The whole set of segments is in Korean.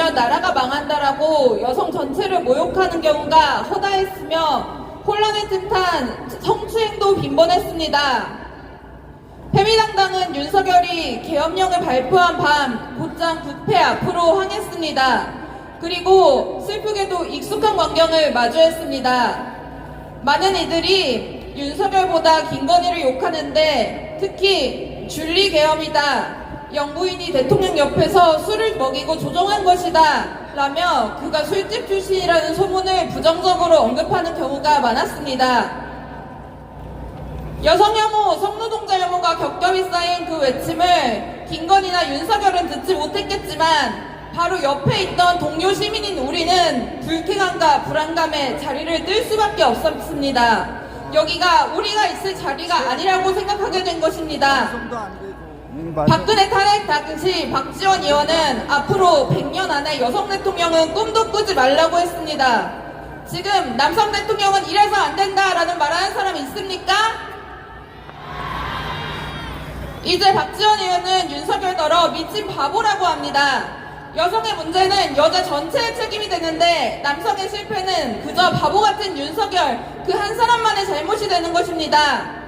보면 나라가 망한다라고 여성 전체를 모욕하는 경우가 허다했으며 혼란을 뜻한 성추행도 빈번했습니다. 페미당당은 윤석열이 계엄령을 발표한 밤 곧장 부패 앞으로 향했습니다. 그리고 슬프게도 익숙한 광경을 마주했습니다. 많은 이들이 윤석열보다 김건희를 욕하는데 특히 줄리 계엄이다, 영부인이 대통령 옆에서 술을 먹이고 조종한 것이다 라며 그가 술집 출신이라는 소문을 부정적으로 언급하는 경우가 많았습니다. 여성 혐오, 성노동자 혐오가 겹겹이 쌓인 그 외침을 김건희나 윤석열은 듣지 못했겠지만 바로 옆에 있던 동료 시민인 우리는 불쾌감과 불안감에 자리를 뜰 수밖에 없었습니다. 여기가 우리가 있을 자리가 아니라고 생각하게 된 것입니다. 박근혜 탄핵 당시 박지원 의원은 앞으로 100년 안에 여성 대통령은 꿈도 꾸지 말라고 했습니다. 지금 남성 대통령은 이래서 안 된다라는 말하는 사람이 있습니까? 이제 박지원 의원은 윤석열더러 미친 바보라고 합니다. 여성의 문제는 여자 전체의 책임이 되는데 남성의 실패는 그저 바보 같은 윤석열 그 한 사람만의 잘못이 되는 것입니다.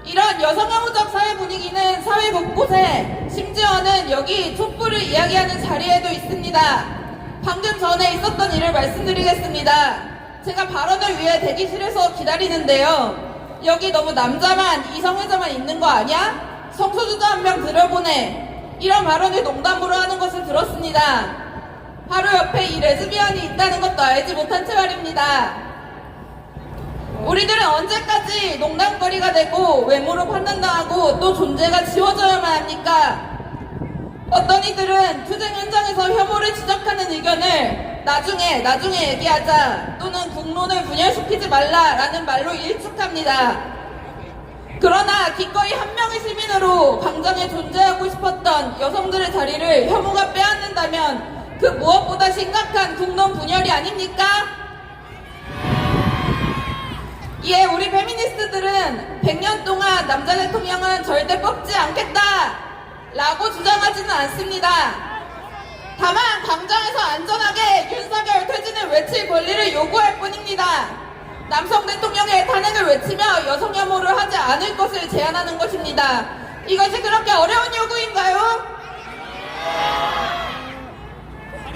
이런 여성 혐오적 사회 분위기는 사회 곳곳에, 심지어는 여기 촛불을 이야기하는 자리에도 있습니다. 방금 전에 있었던 일을 말씀드리겠습니다. 제가 발언을 위해 대기실에서 기다리는데요. 여기 너무 남자만, 이성애자만 있는 거 아니야? 성소수자 한 명 들여보내. 이런 발언을 농담으로 하는 것을 들었습니다. 바로 옆에 이 레즈비언이 있다는 것도 알지 못한 채 말입니다. 우리들은 언제까지 농담거리가 되고 외모로 판단당하고 또 존재가 지워져야만 합니까? 어떤 이들은 투쟁 현장에서 혐오를 지적하는 의견을 나중에 얘기하자 또는 국론을 분열시키지 말라라는 말로 일축합니다. 그러나 기꺼이 한 명의 시민으로 광장에 존재하고 싶었던 여성들의 자리를 혐오가 빼앗는다면 그 무엇보다 심각한 국론 분열이 아닙니까? 이에 우리 페미니스트들은 100년 동안 남자 대통령은 절대 뽑지 않겠다 라고 주장하지는 않습니다. 다만 광장에서 안전하게 윤석열 퇴진을 외칠 권리를 요구할 뿐입니다. 남성 대통령의 탄핵을 외치며 여성 혐오를 하지 않을 것을 제안하는 것입니다. 이것이 그렇게 어려운 요구인가요?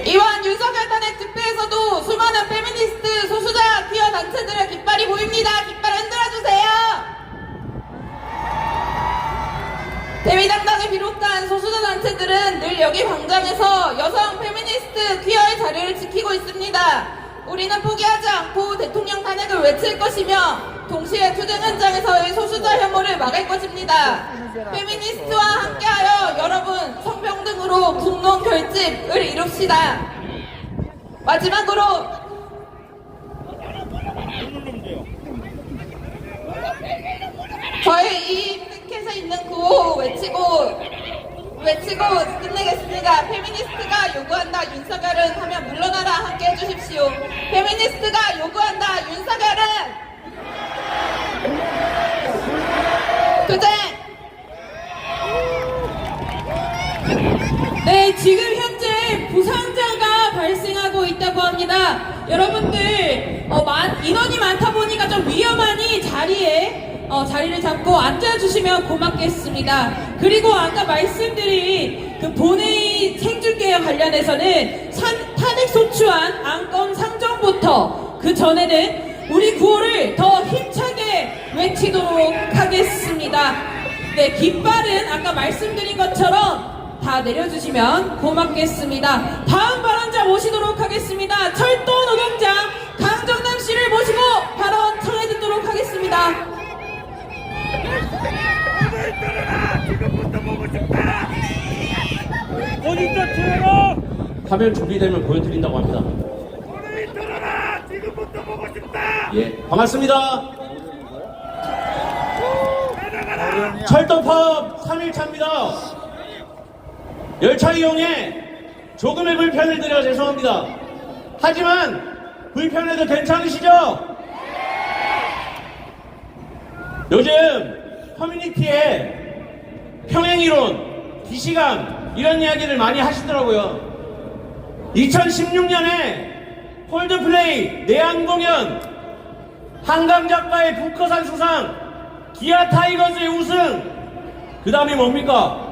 이번 윤석열 탄핵 집회에서도 수많은 페미니스트, 소수자, 퀴어 단체들의 깃발이 보입니다. 깃발 흔들어주세요. 대미당당을 비롯한 소수자 단체들은 늘 여기 광장에서 여성 페미니스트, 퀴어의 자리를 지키고 있습니다. 우리는 포기하지 않고 대통령 탄핵을 외칠 것이며 동시에 투쟁 현장에서의 소수자 혐오를 막을 것입니다. 페미니스트와 함께하여 여러분 성평등으로 국론 결집을 이룹시다. 마지막으로 저희 이 피켓에 있는 구호 외치고 끝내겠습니다. 페미니스트가 요구한다 윤석열은 하면 물러나라 함께 해주십시오. 페미니스트가 요구한다 윤석열은 투쟁! 네, 지금 현재 부상자가 발생하고 있다고 합니다. 여러분들 인원이 많다 보니까 좀 위험하니 자리를 잡고 앉아주시면 고맙겠습니다. 그리고 아까 말씀드린 그 본회의 생중계와 관련해서는 탄핵 소추안 안건 상정부터 그 전에는 우리 구호를 더 힘차게 외치도록 하겠습니다. 네, 깃발은 아까 말씀드린 것처럼 다 내려주시면 고맙겠습니다. 다음 발언자 모시도록 하겠습니다. 철도 노동자 강정남 씨를 모시고 발언 청해 듣도록 하겠습니다. 화면 준비되면 보여드린다고 합니다. 예, 반갑습니다. 철도 파업 3일차입니다. 열차 이용에 조금의 불편을 드려 죄송합니다. 하지만 불편해도 괜찮으시죠? 요즘 커뮤니티에 평행이론, 기시감 이런 이야기를 많이 하시더라고요. 2016년에 콜드플레이 내한 공연, 한강 작가의 북커산 수상, 기아 타이거즈의 우승, 그 다음이 뭡니까?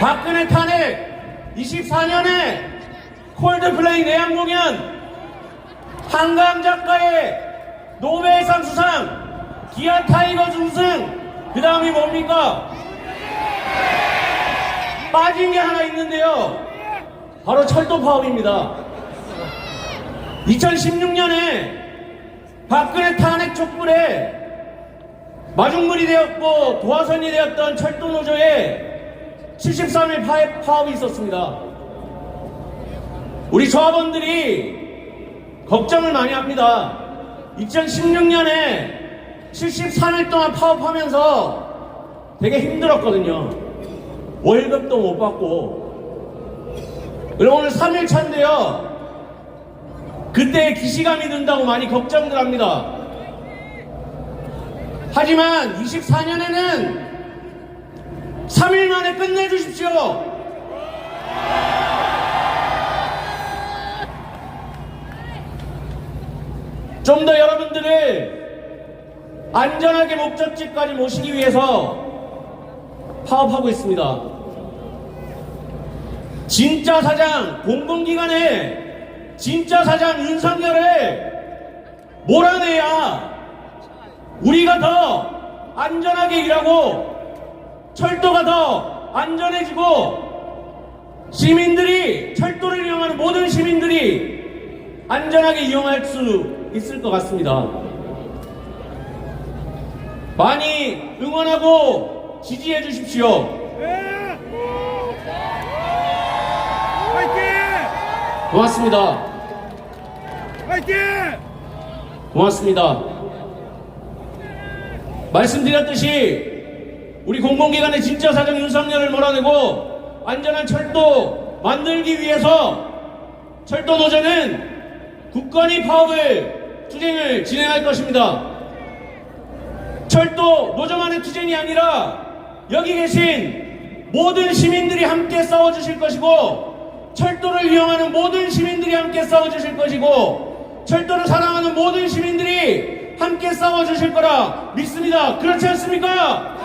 박근혜 탄핵, 24년에 콜드플레이 내한 공연, 한강 작가의 노벨상 수상, 기아 타이거즈 우승, 그 다음이 뭡니까? 빠진 게 하나 있는데요. 바로 철도 파업입니다. 2016년에 박근혜 탄핵 촛불에 마중물이 되었고 도화선이 되었던 철도 노조에 73일 파업이 있었습니다. 우리 조합원들이 걱정을 많이 합니다. 2016년에 73일 동안 파업하면서 되게 힘들었거든요. 월급도 못 받고. 그리고 오늘 3일 차인데요. 그때 기시감이 든다고 많이 걱정들 합니다. 하지만 24년에는 3일 만에 끝내주십시오. 좀 더 여러분들을 안전하게 목적지까지 모시기 위해서 파업하고 있습니다. 진짜 사장, 공공기관에 진짜 사장 윤석열을 몰아내야 우리가 더 안전하게 일하고 철도가 더 안전해지고 시민들이, 철도를 이용하는 모든 시민들이 안전하게 이용할 수 있을 것 같습니다. 많이 응원하고 지지해 주십시오. 고맙습니다. 화이팅! 고맙습니다. 말씀드렸듯이 우리 공공기관의 진짜 사장 윤석열을 몰아내고 안전한 철도 만들기 위해서 철도 노조는 굳건히 파업을, 투쟁을 진행할 것입니다. 철도 노조만의 투쟁이 아니라 여기 계신 모든 시민들이 함께 싸워주실 것이고, 철도를 이용하는 모든 시민들이 함께 싸워주실 것이고, 철도를 사랑하는 모든 시민들이 함께 싸워주실 거라 믿습니다. 그렇지 않습니까?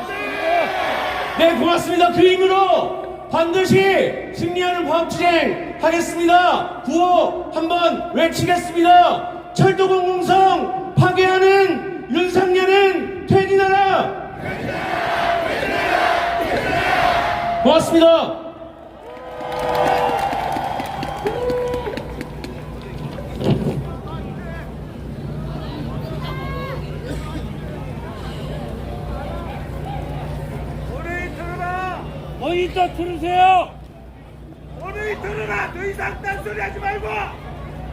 네, 고맙습니다. 그 힘으로 반드시 승리하는 파업투쟁 하겠습니다. 구호 한번 외치겠습니다. 철도공공성 파괴하는 윤석열은 퇴진하라! 고맙습니다. 모니터 틀으세요. 모니터 틀어라. 더 이상 딴소리 하지 말고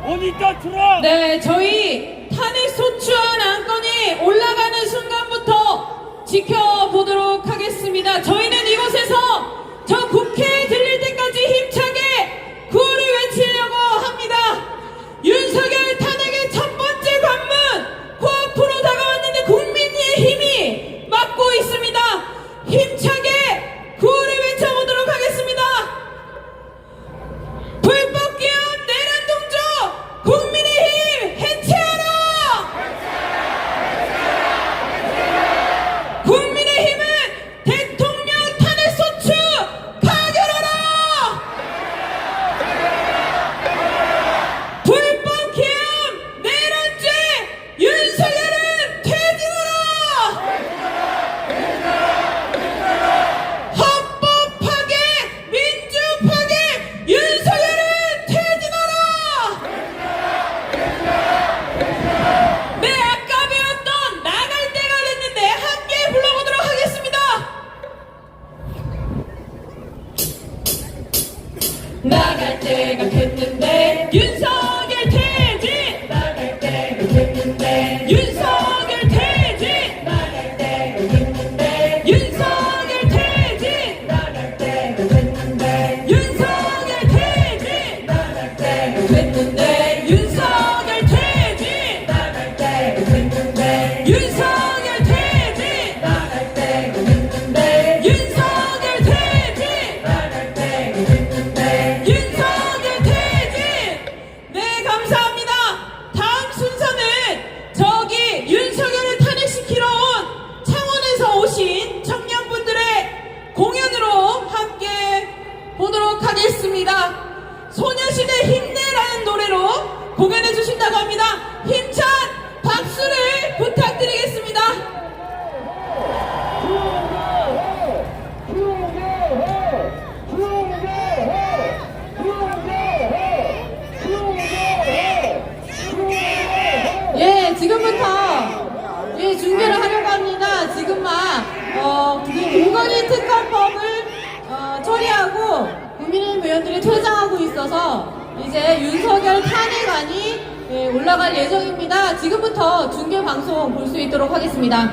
모니터 틀어. 네, 저희 탄핵소추안 안건이 올라가는 순간부터 지켜보도록 하겠습니다. 저희는 이곳에서 저 국회에 들릴 때까지 힘차게 구호를 외치려고 합니다. 윤석열 탄핵의 첫 번째 관문 코앞으로 다가왔는데 국민의 힘이 막고 있습니다. 힘차게 구호를 외쳐보도록 하겠습니다. 불법기업 내란동조 국민의힘 해체하라! 국민의힘은 대통령 탄핵소추 파결하라! 불법기업 내란죄 윤석열은 퇴진하라! 헌법 파괴, 민주 파괴, 윤석열은 퇴진하라! 네, 아까 배웠던 나갈 때가 됐는데 함께 불러보도록 하겠습니다. 나갈 때가 됐는데 윤석열 퇴진! 나갈 때가 됐는데 윤석열 퇴진! 나갈 때가 됐는데 윤석열 퇴진! 나갈 때가 됐는데 윤석열 퇴진! 나갈 때가 됐는데 윤석열 퇴진! 나갈 때가 됐는데 윤석열 퇴진! 나갈 때가 됐는데 윤석열 퇴진! 나갈 때가 됐는데 윤석열 퇴진! 소녀시대 힘내라는 노래로 공연해 주신다고 합니다. 힘찬 박수를 부탁드리겠습니다. 예, 지금부터 예, 중계를 하려고 합니다. 지금 김건희 특검법을 처리하고 국민의힘 의원들이 퇴장하고 있어서 이제 윤석열 탄핵안이 예, 올라갈 예정입니다. 지금부터 중계 방송 볼 수 있도록 하겠습니다.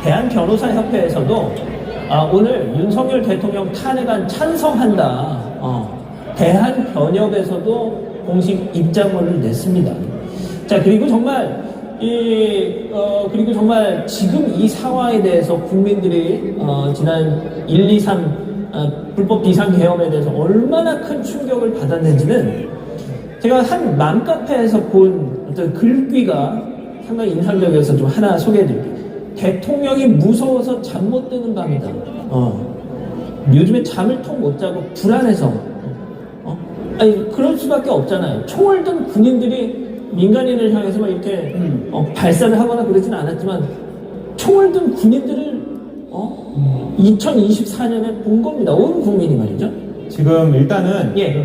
대한변호사협회에서도 오늘 윤석열 대통령 탄핵안 찬성한다. 대한변협에서도 공식 입장문을 냈습니다. 자, 그리고 정말 그리고 정말 지금 이 상황에 대해서 국민들이 지난 1, 2, 3 불법 비상계엄에 대해서 얼마나 큰 충격을 받았는지는 제가 한 맘카페에서 본 어떤 글귀가 상당히 인상적이어서 좀 하나 소개해드릴게요. 대통령이 무서워서 잠 못 드는 밤이다. 요즘에 잠을 통 못 자고 불안해서. 아니, 그럴 수밖에 없잖아요. 총을 든 군인들이 민간인을 향해서 막 이렇게 발사를 하거나 그러진 않았지만 총을 든 군인들을 2024년에 본 겁니다. 온 국민이 말이죠. 지금 일단은 예.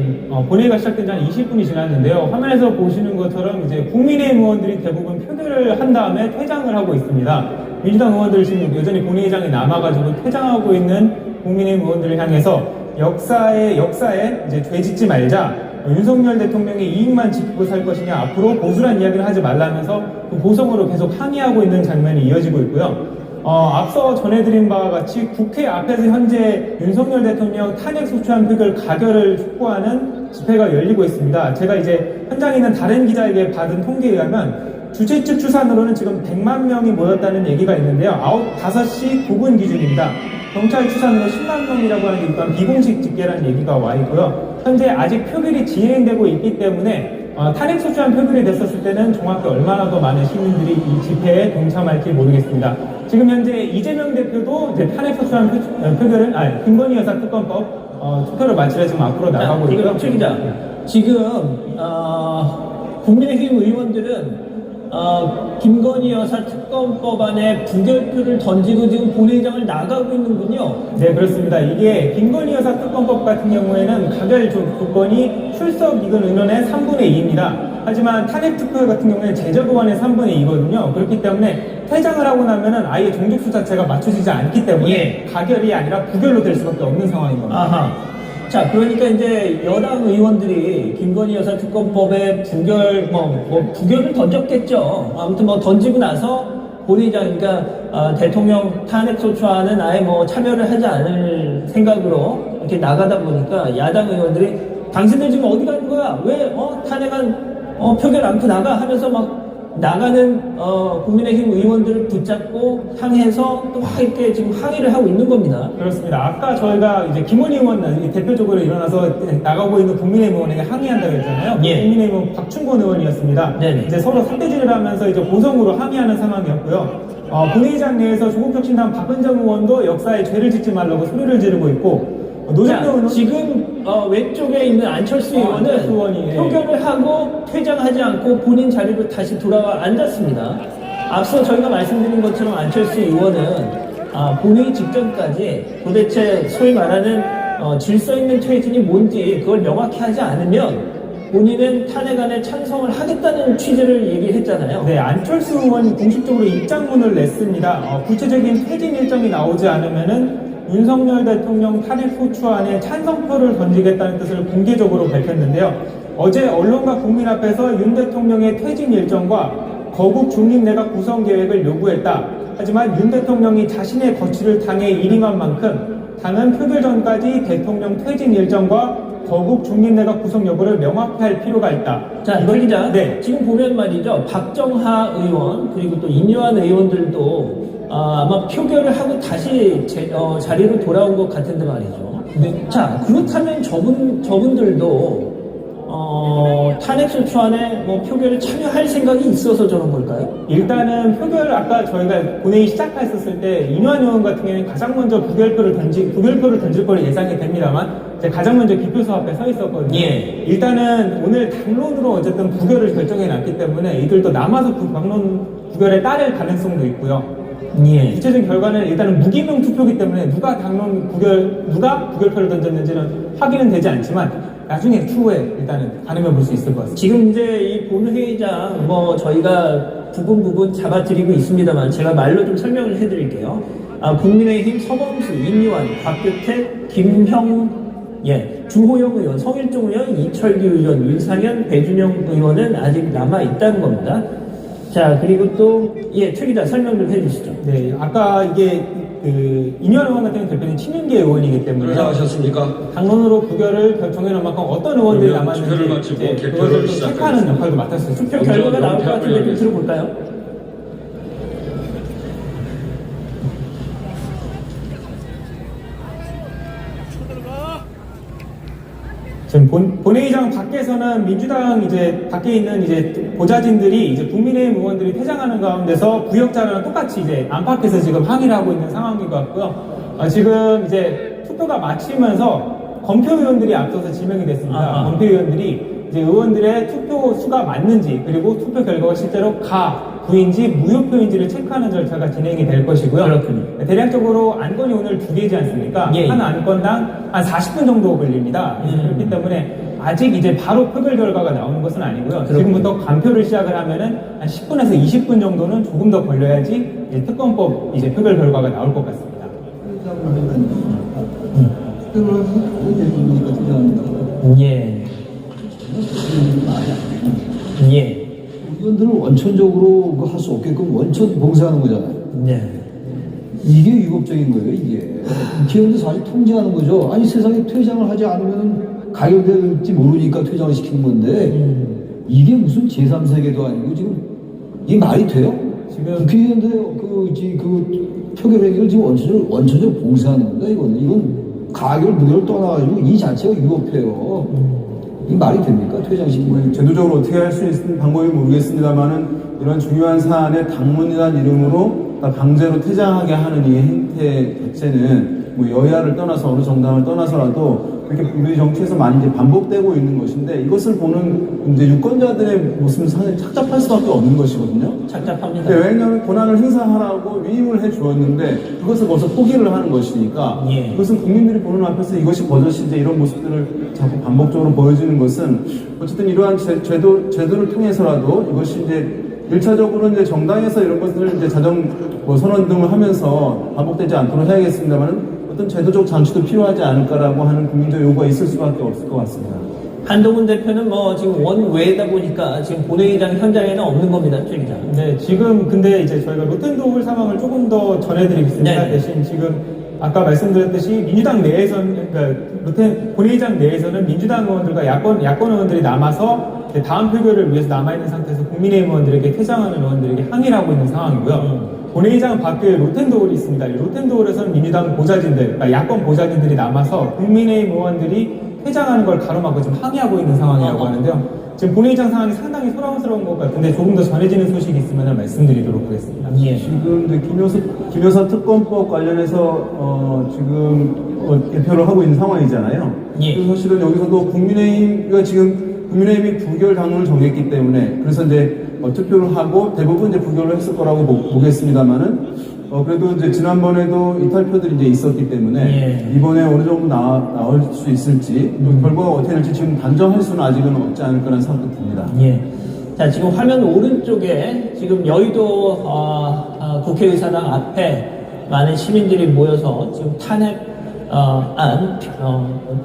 본회의가 시작된 지 한 20분이 지났는데요. 화면에서 보시는 것처럼 이제 국민의힘 의원들이 대부분 표결을 한 다음에 퇴장을 하고 있습니다. 민주당 의원들 지금 여전히 본회의장에 남아가지고 퇴장하고 있는 국민의힘 의원들을 향해서 역사에 이제 죄 짓지 말자. 윤석열 대통령의 이익만 지키고 살 것이냐, 앞으로 보수란 이야기를 하지 말라면서 그 보성으로 계속 항의하고 있는 장면이 이어지고 있고요. 앞서 전해드린 바와 같이 국회 앞에서 현재 윤석열 대통령 탄핵 소추안 표결 가결을 촉구하는 집회가 열리고 있습니다. 제가 이제 현장에 있는 다른 기자에게 받은 통계에 의하면 주최 측 추산으로는 지금 100만 명이 모였다는 얘기가 있는데요. 5시 9분 기준입니다. 경찰 추산으로 10만 명이라고 하는 게 일단 비공식 집계라는 얘기가 와 있고요. 현재 아직 표결이 진행되고 있기 때문에 탄핵 소추안 표결이 됐었을 때는 정확히 얼마나 더 많은 시민들이 이 집회에 동참할지 모르겠습니다. 지금 현재 이재명 대표도 이제 탄핵 소추안 표결은 김건희 여사 특검법 투표를 마치려 지금 앞으로 나가고 있고요. 최 기자, 지금 국민의힘 의원들은 김건희 여사 특검법안에 부결표를 던지고 지금 본회의장을 나가고 있는군요. 네, 그렇습니다. 이게 김건희 여사 특검법 같은 경우에는 가결 조건이 출석 이근 의원의 3분의 2입니다. 하지만 탄핵 투표 같은 경우에는 제적 의원의 3분의 2거든요. 그렇기 때문에 퇴장을 하고 나면은 아예 종족수 자체가 맞춰지지 않기 때문에 예. 가결이 아니라 부결로 될 수밖에 없는 상황인 겁니다. 아하. 자, 그러니까 이제 여당 의원들이 김건희 여사 특검법에 부결을 던졌겠죠. 아무튼 던지고 나서 본회의장, 그러니까 대통령 탄핵 소추안은 아예 참여를 하지 않을 생각으로 이렇게 나가다 보니까 야당 의원들이 당신들 지금 어디 가는 거야? 왜 탄핵안 표결 안고 나가? 하면서 막 나가는 국민의힘 의원들을 붙잡고 향해서 또 막 이렇게 지금 항의를 하고 있는 겁니다. 그렇습니다. 아까 저희가 이제 김원희 의원 대표적으로 일어나서 나가고 있는 국민의힘 의원에게 항의한다고 했잖아요. 예. 국민의힘 의원 박충곤 의원이었습니다. 네네. 이제 서로 삭대질을 하면서 이제 고성으로 항의하는 상황이었고요. 본회의장 내에서 조국혁신당 박은정 의원도 역사에 죄를 짓지 말라고 소리를 지르고 있고 노정명 의원 지금 왼쪽에 있는 안철수 의원은 안철수 의원이, 예. 표결을 하고 퇴장하지 않고 본인 자리로 다시 돌아와 앉았습니다. 앞서 저희가 말씀드린 것처럼 안철수 의원은 본회의 직전까지 도대체 소위 말하는 질서 있는 퇴진이 뭔지 그걸 명확히 하지 않으면 본인은 탄핵안에 찬성을 하겠다는 취지를 얘기했잖아요. 네, 안철수 의원이 공식적으로 입장문을 냈습니다. 구체적인 퇴진 일정이 나오지 않으면은 윤석열 대통령 탄핵 소추안에 찬성표를 던지겠다는 뜻을 공개적으로 밝혔는데요. 어제 언론과 국민 앞에서 윤 대통령의 퇴진 일정과 거국 중립내각 구성 계획을 요구했다. 하지만 윤 대통령이 자신의 거취를 당에 일임한 만큼 당은 표결 전까지 대통령 퇴진 일정과 거국 중립내각 구성 여부를 명확히 할 필요가 있다. 자, 이걸 기자, 네. 지금 보면 말이죠. 박정하 의원 그리고 또 인요한 의원들도 아마 표결을 하고 다시 자리로 돌아온 것 같은데 말이죠. 네. 자, 그렇다면 저분들도 탄핵 소추안에 뭐 표결에 참여할 생각이 있어서 저런 걸까요? 일단은 표결 아까 저희가 본회의 시작했었을 때 이뇨한 의원 같은 경우에는 가장 먼저 부결표를 던질 거로 예상이 됩니다만 이제 가장 먼저 기표소 앞에 서 있었거든요. 예. 일단은 오늘 당론으로 어쨌든 부결을 결정해 놨기 때문에 이들도 남아서 당론 부결에 따를 가능성도 있고요. 예. 구체적인 결과는 일단은 무기명 투표이기 때문에 누가 부결표를 던졌는지는 확인은 되지 않지만 나중에 추후에 일단은 가늠해 볼 수 있을 것 같습니다. 지금 이제 이 본회의장 뭐 저희가 부분 잡아드리고 있습니다만 제가 말로 좀 설명을 해드릴게요. 국민의힘 서범수, 임요한, 박규태, 주호영 의원, 성일종 의원, 이철규 의원, 윤상현, 배준영 의원은 아직 남아 있다는 겁니다. 자, 그리고 또 최 기자 설명 좀 해주시죠. 네, 아까 이게 이뇨한 의원 같은 경우는 대표님 친윤계 의원이기 때문에 하셨습니까? 당론으로 부결을 정해놓은 만큼 어떤 의원들이 그러면 투표를 남았는지 마치고 이제 개표를 그것을 또 시작하겠습니다. 체크하는 역할도 맡았어요. 투표 결과가 나올 것 같은데 좀 들어볼까요? 지금 본회의장 밖에서는 민주당 이제 밖에 있는 이제 보좌진들이 이제 국민의힘 의원들이 퇴장하는 가운데서 부역자랑 똑같이 이제 안팎에서 지금 항의를 하고 있는 상황인 것 같고요. 지금 이제 투표가 마치면서 검표 의원들이 앞서서 지명이 됐습니다. 검표 의원들이 이제 의원들의 투표 수가 맞는지 그리고 투표 결과가 실제로 부인지 무효표인지를 체크하는 절차가 진행이 될 것이고요. 그렇군요. 대략적으로 안건이 오늘 2개지 않습니까? 예. 한 안건당 한 40분 정도 걸립니다. 그렇기 때문에 아직 이제 바로 표결 결과가 나오는 것은 아니고요. 지금부터 간표를 시작을 하면은 한 10분에서 20분 정도는 조금 더 걸려야지 이제 특검법 이제 표결 결과가 나올 것 같습니다. 예. 예. 의원들을 원천적으로 할 수 없게끔 원천 봉쇄하는 거잖아요. 네. 이게 위법적인 거예요, 이게. 국회의원도 사실 통제하는 거죠. 아니, 세상에 퇴장을 하지 않으면 가결될지 모르니까 퇴장을 시키는 건데, 이게 무슨 제3세계도 아니고, 지금, 이게 말이 돼요? 지금 국회의원들 표결 행위를 지금 원천적으로 봉쇄하는 겁니다, 이거는. 이건 가결, 무결을 떠나가지고 이 자체가 위법해요. 이 말이 됩니까? 퇴장시키는. 제도적으로 어떻게 할 수 있는 방법이 모르겠습니다만은 이런 중요한 사안에 당론이라는 이름으로 강제로 퇴장하게 하는 이 행태 자체는 뭐 여야를 떠나서 어느 정당을 떠나서라도 그렇게 우리 정치에서 많이 이제 반복되고 있는 것인데 이것을 보는 이제 유권자들의 모습은 상당히 착잡할 수밖에 없는 것이거든요. 착잡합니다. 네, 왜냐하면 권한을 행사하라고 위임을 해 주었는데 그것을 벌써 포기를 하는 것이니까 예. 그것은 국민들이 보는 앞에서 이것이 버젓이 이제 이런 모습들을 자꾸 반복적으로 보여주는 것은 어쨌든 이러한 제도를 통해서라도 이것이 이제 1차적으로 이제 정당에서 이런 것들을 이제 선언 등을 하면서 반복되지 않도록 해야겠습니다만은 어떤 제도적 장치도 필요하지 않을까라고 하는 국민적 요구가 있을 수밖에 없을 것 같습니다. 한동훈 대표는 뭐 지금 원외다 보니까 지금 본회의장 현장에는 없는 겁니다, 최 기자. 네, 지금 근데 이제 저희가 로텐도울 상황을 조금 더 전해드리겠습니다. 네. 대신 지금 아까 말씀드렸듯이 민주당 내에서는 본회의장 내에서는 민주당 의원들과 야권 의원들이 남아서 다음 표결을 위해서 남아있는 상태에서 국민의힘 의원들에게 퇴장하는 의원들에게 항의를 하고 있는 상황이고요. 본회의장 밖에 로텐도울이 있습니다. 이 로텐도울에서는 민주당 보좌진들, 그러니까 야권 보좌진들이 남아서 국민의힘 의원들이 퇴장하는 걸 가로막고 지금 항의하고 있는 상황이라고 하는데요. 지금 본회의장 상황이 상당히 소란스러운 것 같은데 조금 더 전해지는 소식이 있으면 말씀드리도록 하겠습니다. 예. 지금 김효사 특검법 관련해서 지금 개표를 하고 있는 상황이잖아요. 예. 그래서 사실은 여기서도 국민의힘이 부결 당론을 정했기 때문에 그래서 이제 투표를 하고 대부분 이제 부결을 했을 거라고 보겠습니다만은 그래도 이제 지난번에도 이탈표들이 이제 있었기 때문에 예. 이번에 어느 정도 나올 수 있을지 또 결과가 어떻게 될지 지금 단정할 수는 아직은 없지 않을까라는 생각도 듭니다. 예. 자, 지금 화면 오른쪽에 지금 여의도 국회의사당 앞에 많은 시민들이 모여서 지금 탄핵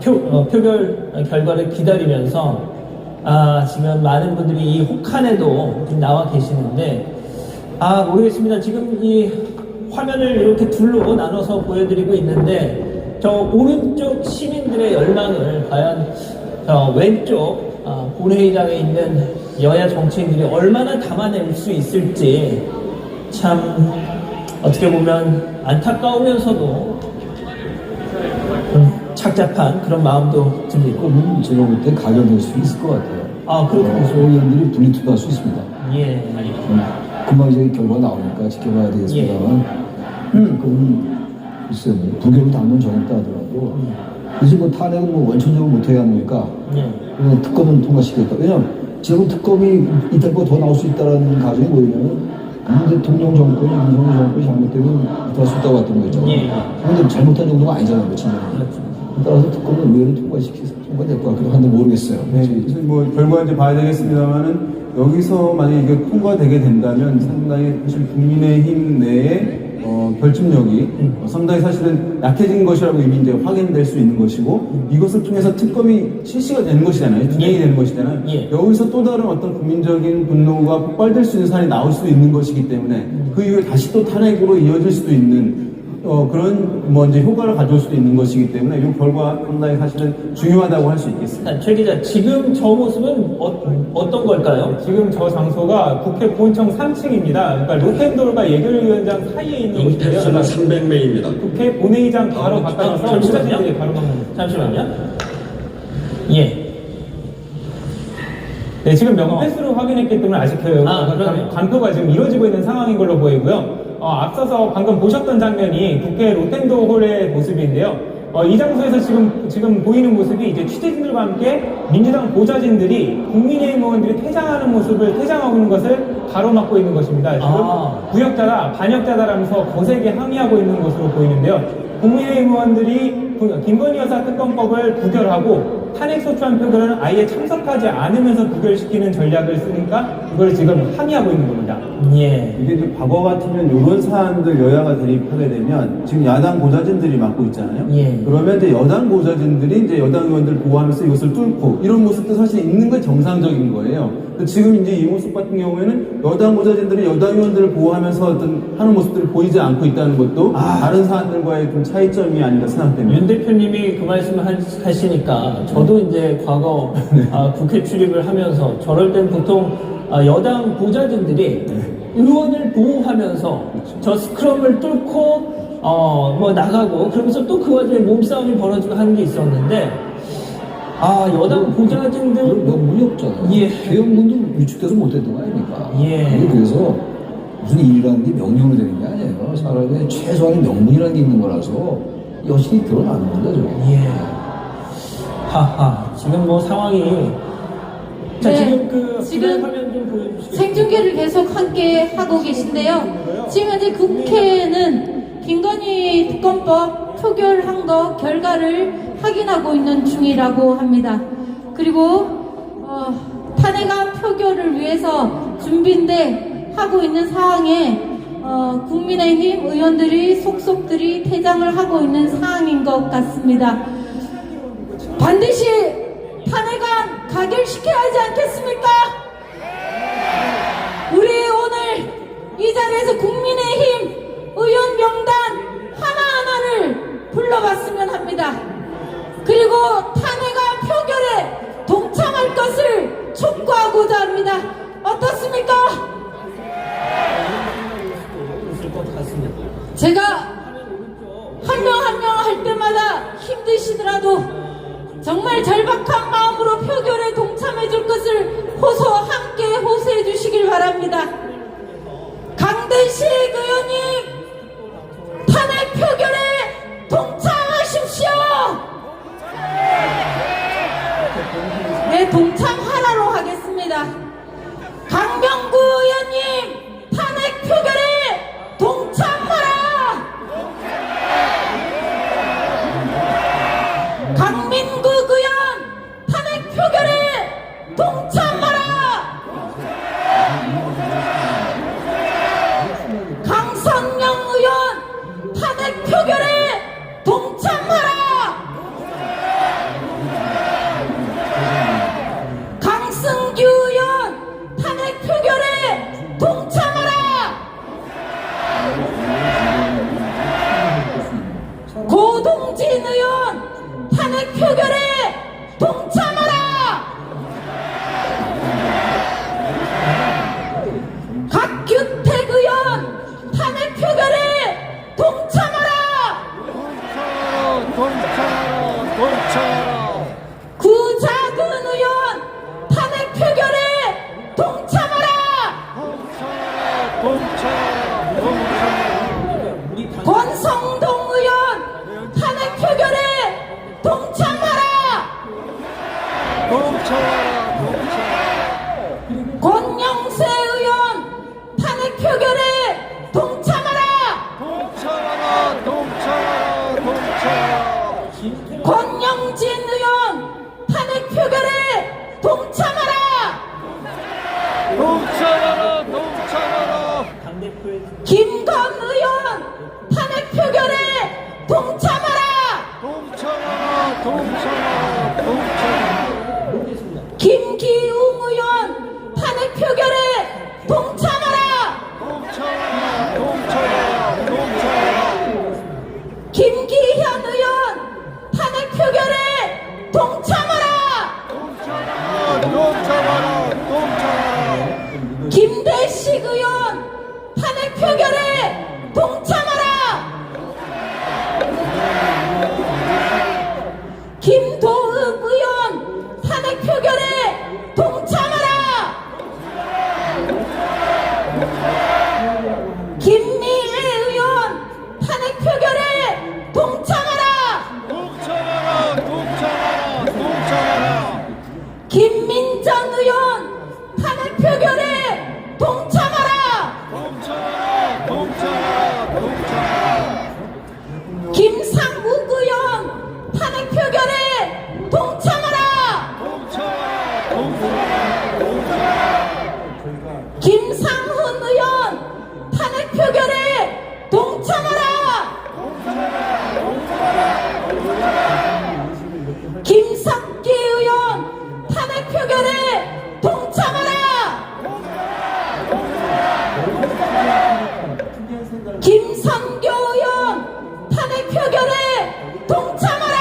표결 결과를 기다리면서 지금 많은 분들이 이 혹한에도 지금 나와 계시는데 모르겠습니다. 지금 이 화면을 이렇게 둘로 나눠서 보여드리고 있는데 저 오른쪽 시민들의 열망을 과연 저 왼쪽 본회의장에 있는 여야 정치인들이 얼마나 담아낼 수 있을지 참 어떻게 보면 안타까우면서도 착잡한 그런 마음도 들리고 제가 볼 때 가결될 수 있을 것 같아요. 그렇군요. 의원들이 분리투표할 수 있습니다. 예. 금방 이제 결과 나오니까 지켜봐야 되겠습니다만, 그럼 글쎄 뭐 부결을 당론 정했다 하더라도 이제 뭐 탄핵은 뭐 원천적으로 못해야 합니까? 그냥 특검은 통과시켰다. 왜냐면 지금 특검이 이때보다 더 나올 수 있다는 가정이 뭐냐면 문 대통령 정권이 윤석열 정권이 잘못되면 못할 수 있다고 봤던 거죠. 그런데 잘못한 정도가 아니잖아요, 진짜. 따라서 특검은 의회를 통과될 것 같기도 한데 모르겠어요. 그래서 뭐 결과 이제 봐야 되겠습니다만은 여기서 만약 이게 통과되게 된다면 상당히 사실 국민의힘 내에 결집력이 상당히 사실은 약해진 것이라고 이미 이제 확인될 수 있는 것이고 이것을 통해서 특검이 실시가 되는 것이잖아요. 진행이 되는 것이잖아요. 여기서 또 다른 어떤 국민적인 분노가 폭발될 수 있는 사안이 나올 수도 있는 것이기 때문에 그 이후에 다시 또 탄핵으로 이어질 수도 있는 그런 뭐 이제 효과를 가져올 수도 있는 것이기 때문에 이 결과 상당히 사실은 중요하다고 할 수 있겠습니다. 최 기자, 지금 저 모습은 어떤 걸까요? 지금 저 장소가 국회 본청 3층입니다. 그러니까 로텐돌과 예결위원장 사이에 있는 곳인데요. 횟수는 300명입니다. 국회 본회의장 바로 바깥에서 잠시만요. 바로 막는 잠시만요. 예. 네, 지금 명패수를 확인했기 때문에 아직 그러네요. 간표가 지금 이루어지고 있는 상황인 걸로 보이고요. 앞서서 방금 보셨던 장면이 국회 로텐도 홀의 모습인데요. 이 장소에서 지금 보이는 모습이 이제 취재진들과 함께 민주당 보좌진들이 국민의힘 의원들이 퇴장하고 있는 것을 가로막고 있는 것입니다. 지금 부역자다, 반역자다라면서 거세게 항의하고 있는 것으로 보이는데요. 국민의힘 의원들이 김건희 여사 특검법을 부결하고 탄핵소추안 표결은 아예 참석하지 않으면서 부결시키는 전략을 쓰니까 이걸 지금 항의하고 있는 겁니다. 예. 이게 이제 과거 같으면 이런 사안들 여야가 대립하게 되면 지금 야당 보좌진들이 맡고 있잖아요. 그러면 이제 여당 보좌진들이 이제 여당 의원들 보호하면서 이것을 뚫고 이런 모습도 사실 있는 건 정상적인 거예요. 근데 지금 이제 이 모습 같은 경우에는 여당 보좌진들이 여당 의원들을 보호하면서 어떤 하는 모습들을 보이지 않고 있다는 것도 다른 사안들과의 좀 차이점이 아닌가 생각됩니다. 윤 대표님이 그 말씀을 하시니까 저도 이제 과거 국회 출입을 하면서 저럴 땐 보통 여당 보좌진들이 의원을 보호하면서 저 스크럼을 뚫고 뭐 나가고 그러면서 또 그 와중에 몸싸움이 벌어지고 하는 게 있었는데 여당 보좌진들 명분이 없잖아요. 개혁문도 위축돼서 못했던 거 아닙니까? 그래서 무슨 일이라는 게 명령으로 되는 게 아니에요. 사람의 최소한의 명분이라는 게 있는 거라서 여실히 드러나는 거죠. 지금 뭐 상황이 지금 화면 좀 보여주시겠어요? 생중계를 계속 함께 하고 계신데요. 지금 현재 국회는 김건희 특검법 표결한 거 결과를 확인하고 있는 중이라고 합니다. 그리고 탄핵안 표결을 위해서 준비인데 하고 있는 상황에 국민의힘 의원들이 속속들이 퇴장을 하고 있는 상황인 것 같습니다. 반드시 탄핵안 가결시켜야 하지 않겠습니까? 우리 오늘 이 자리에서 국민의힘 의원 명단 하나하나를 불러봤으면 합니다. 그리고 탄핵안 표결에 동참할 것을 촉구하고자 합니다. 어떻습니까? 제가 한 명 한 명 할 때마다 힘드시더라도 정말 절박한 마음으로 표결에 동참해 줄 것을 함께 호소해 주시길 바랍니다. 강대식 의원님 탄핵 표결에 동참하십시오. 네, 동참하라로 하겠습니다. 강명구 의원님 탄핵 표결에 동참하라. 강민국 의원 탄핵 표결에 동참하라. 김건 의원 탄핵 표결에 동참하라. 김기웅 의원 탄핵 표결에 동참하라. 김기현 의원 탄핵 표결에 동참하라. 김대식 의원 탄핵 표결에 동참하라. 김도읍 의원 탄핵 표결에 동참하라. 김미애 의원 탄핵 표결에 동참하라. 김민정 의원 탄핵 표결에 동참하라. 김상국 의원 탄핵 표결에 동참하라. 김상훈 의원 탄핵 표결에 동참하라. 김석기 의원 탄핵 표결에 동참하라. 김선교 의원 탄핵 표결에 동참하라.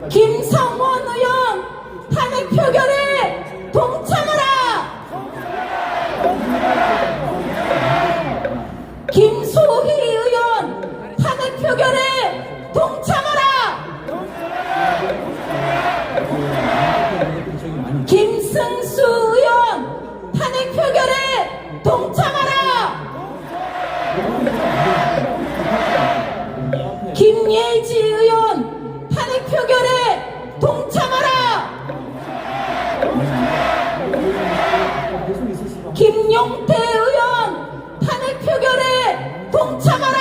김성원 의원 탄핵 표결에 동참하라. 김소희 의원 탄핵 표결에 동참하라. 김승수 의원 탄핵 표결에 동참하라. 김예지 의원 탄핵 표결에 동참하라. 김용태 의원 탄핵 표결에 동참하라.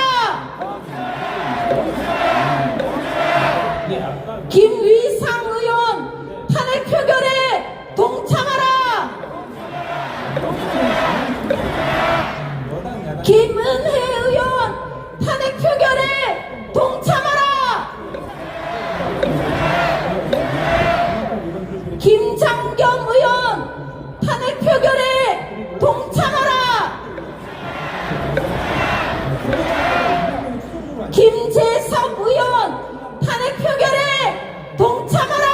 김위상 의원 탄핵 표결에 동참하라. 김은혜 의원 탄핵 표결에 동참하라. 김장겸 의원 탄핵 표결에 동참하라. 김재섭 의원 탄핵 표결에 동참하라.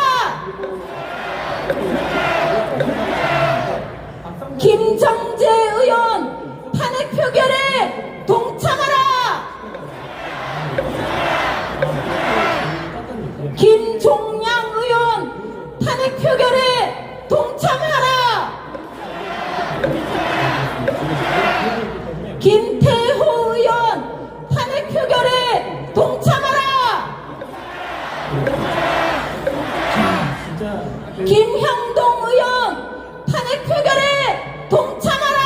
김정재 의원 탄핵 표결에 동참하라. 김종양 의원 탄핵 표결에 동참하라. 김태호 의원 탄핵 표결에 동참하라. 김형동 의원 탄핵 표결에 동참하라.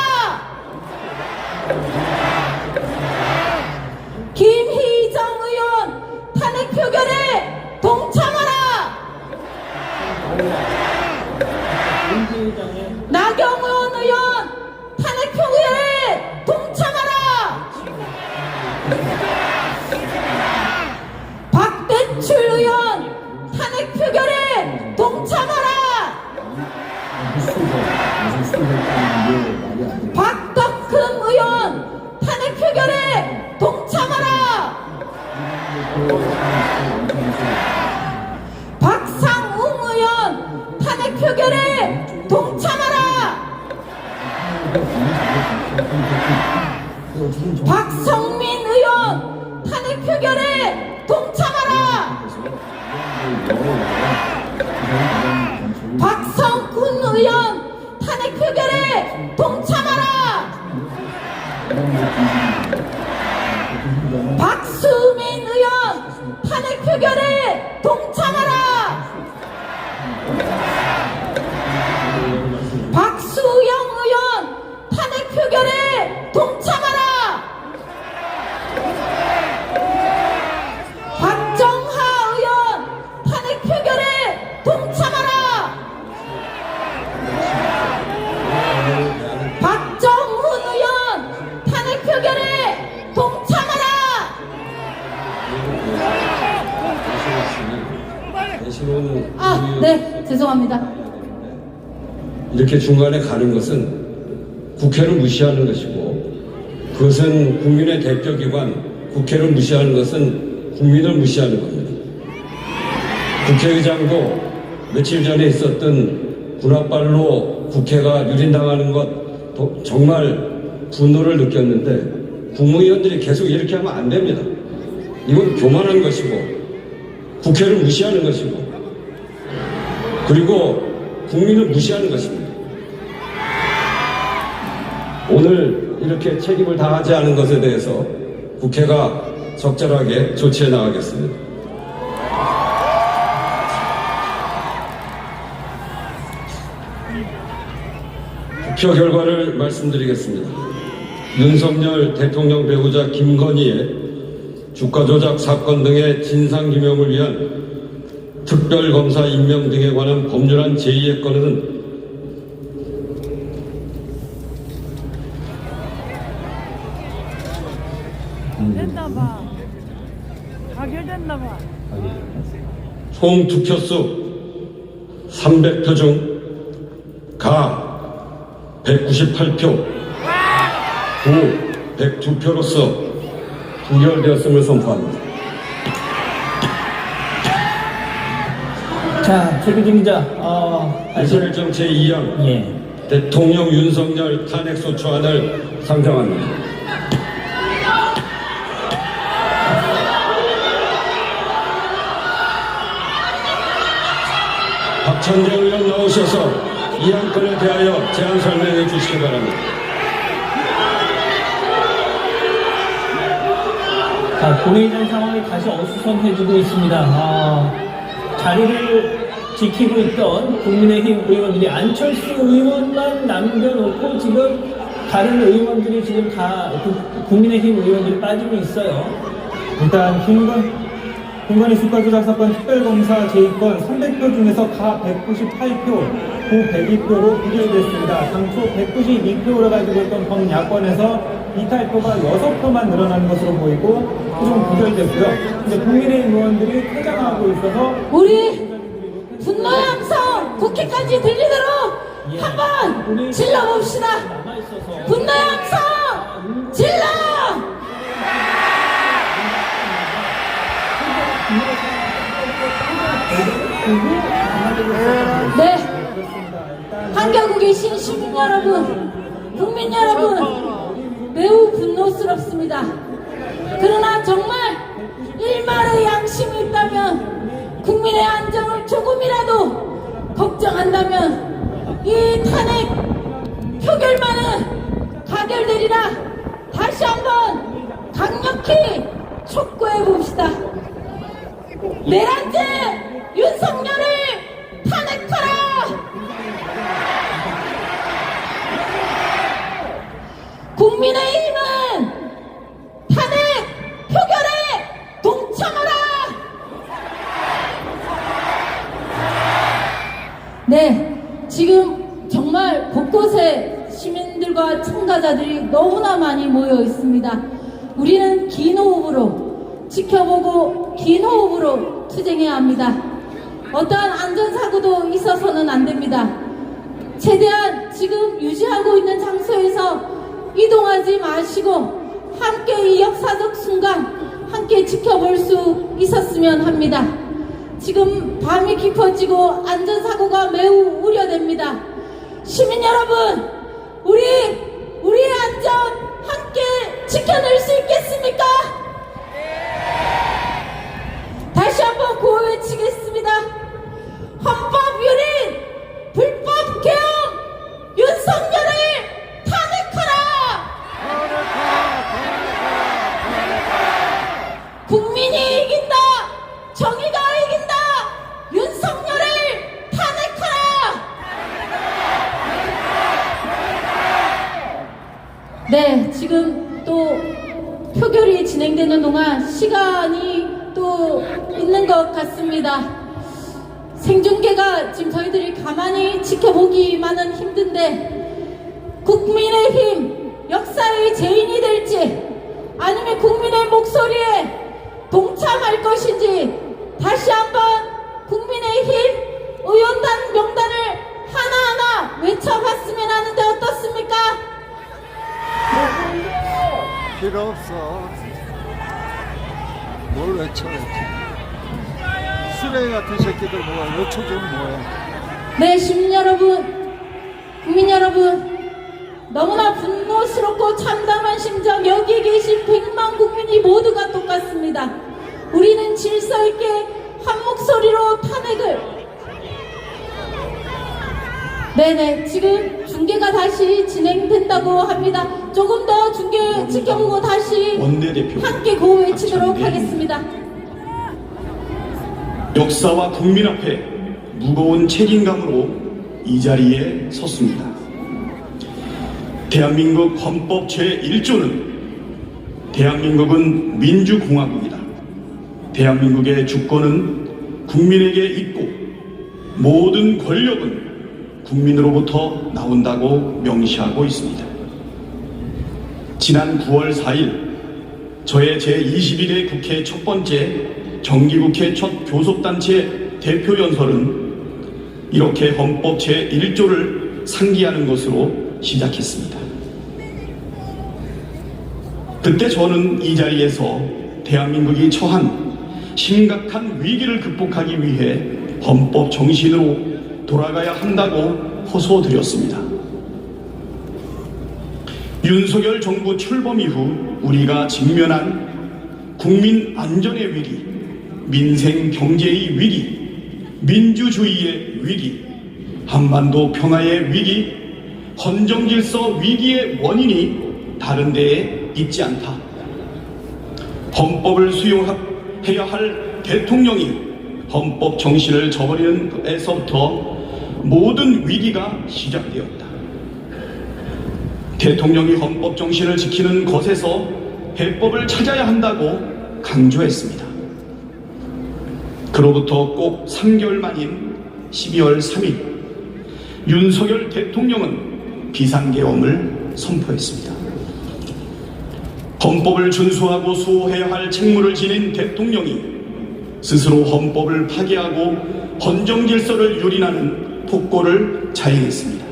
김희정 의원 탄핵 표결에 동참하라. 나경원 의원 탄핵 표결에 동참하라. 박대출 의원 탄핵 표결에 동참하라. 박덕흠 의원 탄핵 표결에 동참하라. 박상웅 의원 탄핵 표결에 동참하라. 박성민 의원 탄핵 표결에 동참하라. 박성군 의원 탄핵 표결에 동참하라. 박수민 의원 탄핵 표결에 동참하라. 박수영 의원 탄핵 표결에 동참하라. 박정하 의원 탄핵 표결에 동참하라. 죄송합니다. 이렇게 중간에 가는 것은 국회를 무시하는 것이고, 그것은 국민의 대표기관 국회를 무시하는 것은 국민을 무시하는 겁니다. 국회의장도 며칠 전에 있었던 군합발로 국회가 유린당하는 것 정말 분노를 느꼈는데, 국무위원들이 계속 이렇게 하면 안 됩니다. 이건 교만한 것이고 국회를 무시하는 것이고, 그리고 국민을 무시하는 것입니다. 오늘 이렇게 책임을 다하지 않은 것에 대해서 국회가 적절하게 조치해 나가겠습니다. 투표 결과를 말씀드리겠습니다. 윤석열 대통령 배우자 김건희의 주가 조작 사건 등의 진상규명을 위한 특별검사 임명 등에 관한 법률안 제2의 건은 됐나봐. 가결됐나봐. 총 투표수 300표 중 가 198표, 부 102표로서 부결되었음을 선포합니다. 자, 최규진 기자, 이설정 제2형 예. 대통령 윤석열 탄핵소추안을 상정합니다. 박찬대 의원 나오셔서 이 안건에 대하여 제안 설명해 주시기 바랍니다. 자, 본회의장 상황이 다시 어수선해지고 있습니다. 자리를 지키고 있던 국민의힘 의원들이 안철수 의원만 남겨놓고 지금 다른 의원들이 지금 다 국민의힘 의원들이 빠지고 있어요. 일단 김건희 주가 조작 사건 특별검사 제2건 300표 중에서 가 198표, 부 102표로 부결됐습니다. 당초 192표를 가지고 있던 범야권에서 이탈표가 6표만 늘어나는 것으로 보이고 최종 부결됐고요. 이제 국민의힘 의원들이 퇴장하고 있어서 우리 분노의 함성 국회까지 들리도록 한번 질러봅시다. 분노의 함성 질러! 네, 한겨구 계신 시민 여러분, 국민 여러분, 매우 분노스럽습니다. 그러나 정말 일말의 양심이 있다면, 국민의 안정을 조금이라도 걱정한다면 이 탄핵 표결만은 가결되리라 다시 한번 강력히 촉구해 봅시다. 내란죄 윤석열을 탄핵하라! 국민의힘은 탄핵 표결에 동참하라! 네, 지금 정말 곳곳에 시민들과 참가자들이 너무나 많이 모여 있습니다. 우리는 긴 호흡으로 지켜보고 긴 호흡으로 투쟁해야 합니다. 어떠한 안전사고도 있어서는 안 됩니다. 최대한 지금 유지하고 있는 장소에서 이동하지 마시고 함께 이 역사적 순간 함께 지켜볼 수 있었으면 합니다. 지금 밤이 깊어지고 안전사고가 매우 우려됩니다. 시민 여러분, 우리의 안전 함께 지켜낼 수 있겠습니까? 다시 한번 구호 외치겠습니다. 헌법 유린 불법 개혁 윤석열을 탄핵하라! 국민이 이긴다! 정의가 이긴다! 윤석열을 탄핵하라! 네, 지금 또 표결이 진행되는 동안 시간이 또 있는 것 같습니다. 생중계가 지금 저희들이 가만히 지켜보기만은 힘든데 국민의힘 역사의 죄인이 될지 아니면 국민의 목소리에 동참할 것인지 다시 한번 국민의힘 의원단 명단을 하나하나 외쳐봤으면 하는데 어떻습니까? 필요 없어. 뭘 외쳐. 쓰레기 같은 새끼들 뭐야. 외쳐주면 뭐야. 네, 시민 여러분, 국민 여러분, 너무나 분노스럽고 참담한 심정, 여기 계신 100만 국민이 모두가 똑같습니다. 우리는 질서 있게 한 목소리로 탄핵을. 네네, 지금 중계가 다시 진행된다고 합니다. 조금 더 중계 지켜보고 다시 함께 구호 외치도록 하겠습니다. 역사와 국민 앞에 무거운 책임감으로 이 자리에 섰습니다. 대한민국 헌법 제1조는 대한민국은 민주공화국이다. 대한민국의 주권은 국민에게 있고 모든 권력은 국민으로부터 나온다고 명시하고 있습니다. 지난 9월 4일 저의 제21회 국회 첫 번째 정기국회 첫 교섭단체 대표연설은 이렇게 헌법 제1조를 상기하는 것으로 시작했습니다. 그때 저는 이 자리에서 대한민국이 처한 심각한 위기를 극복하기 위해 헌법 정신으로 돌아가야 한다고 호소드렸습니다. 윤석열 정부 출범 이후 우리가 직면한 국민 안전의 위기, 민생 경제의 위기, 민주주의의 위기, 한반도 평화의 위기, 헌정질서 위기의 원인이 다른 데에 있지 않다. 헌법을 수용해야 할 대통령이 헌법 정신을 저버리는 데서부터 모든 위기가 시작되었다. 대통령이 헌법 정신을 지키는 것에서 해법을 찾아야 한다고 강조했습니다. 그로부터 꼭 3개월 만인 12월 3일 윤석열 대통령은 비상계엄을 선포했습니다. 헌법을 준수하고 수호해야 할 책무를 지닌 대통령이 스스로 헌법을 파괴하고 헌정질서를 유린하는 폭거를 자행했습니다.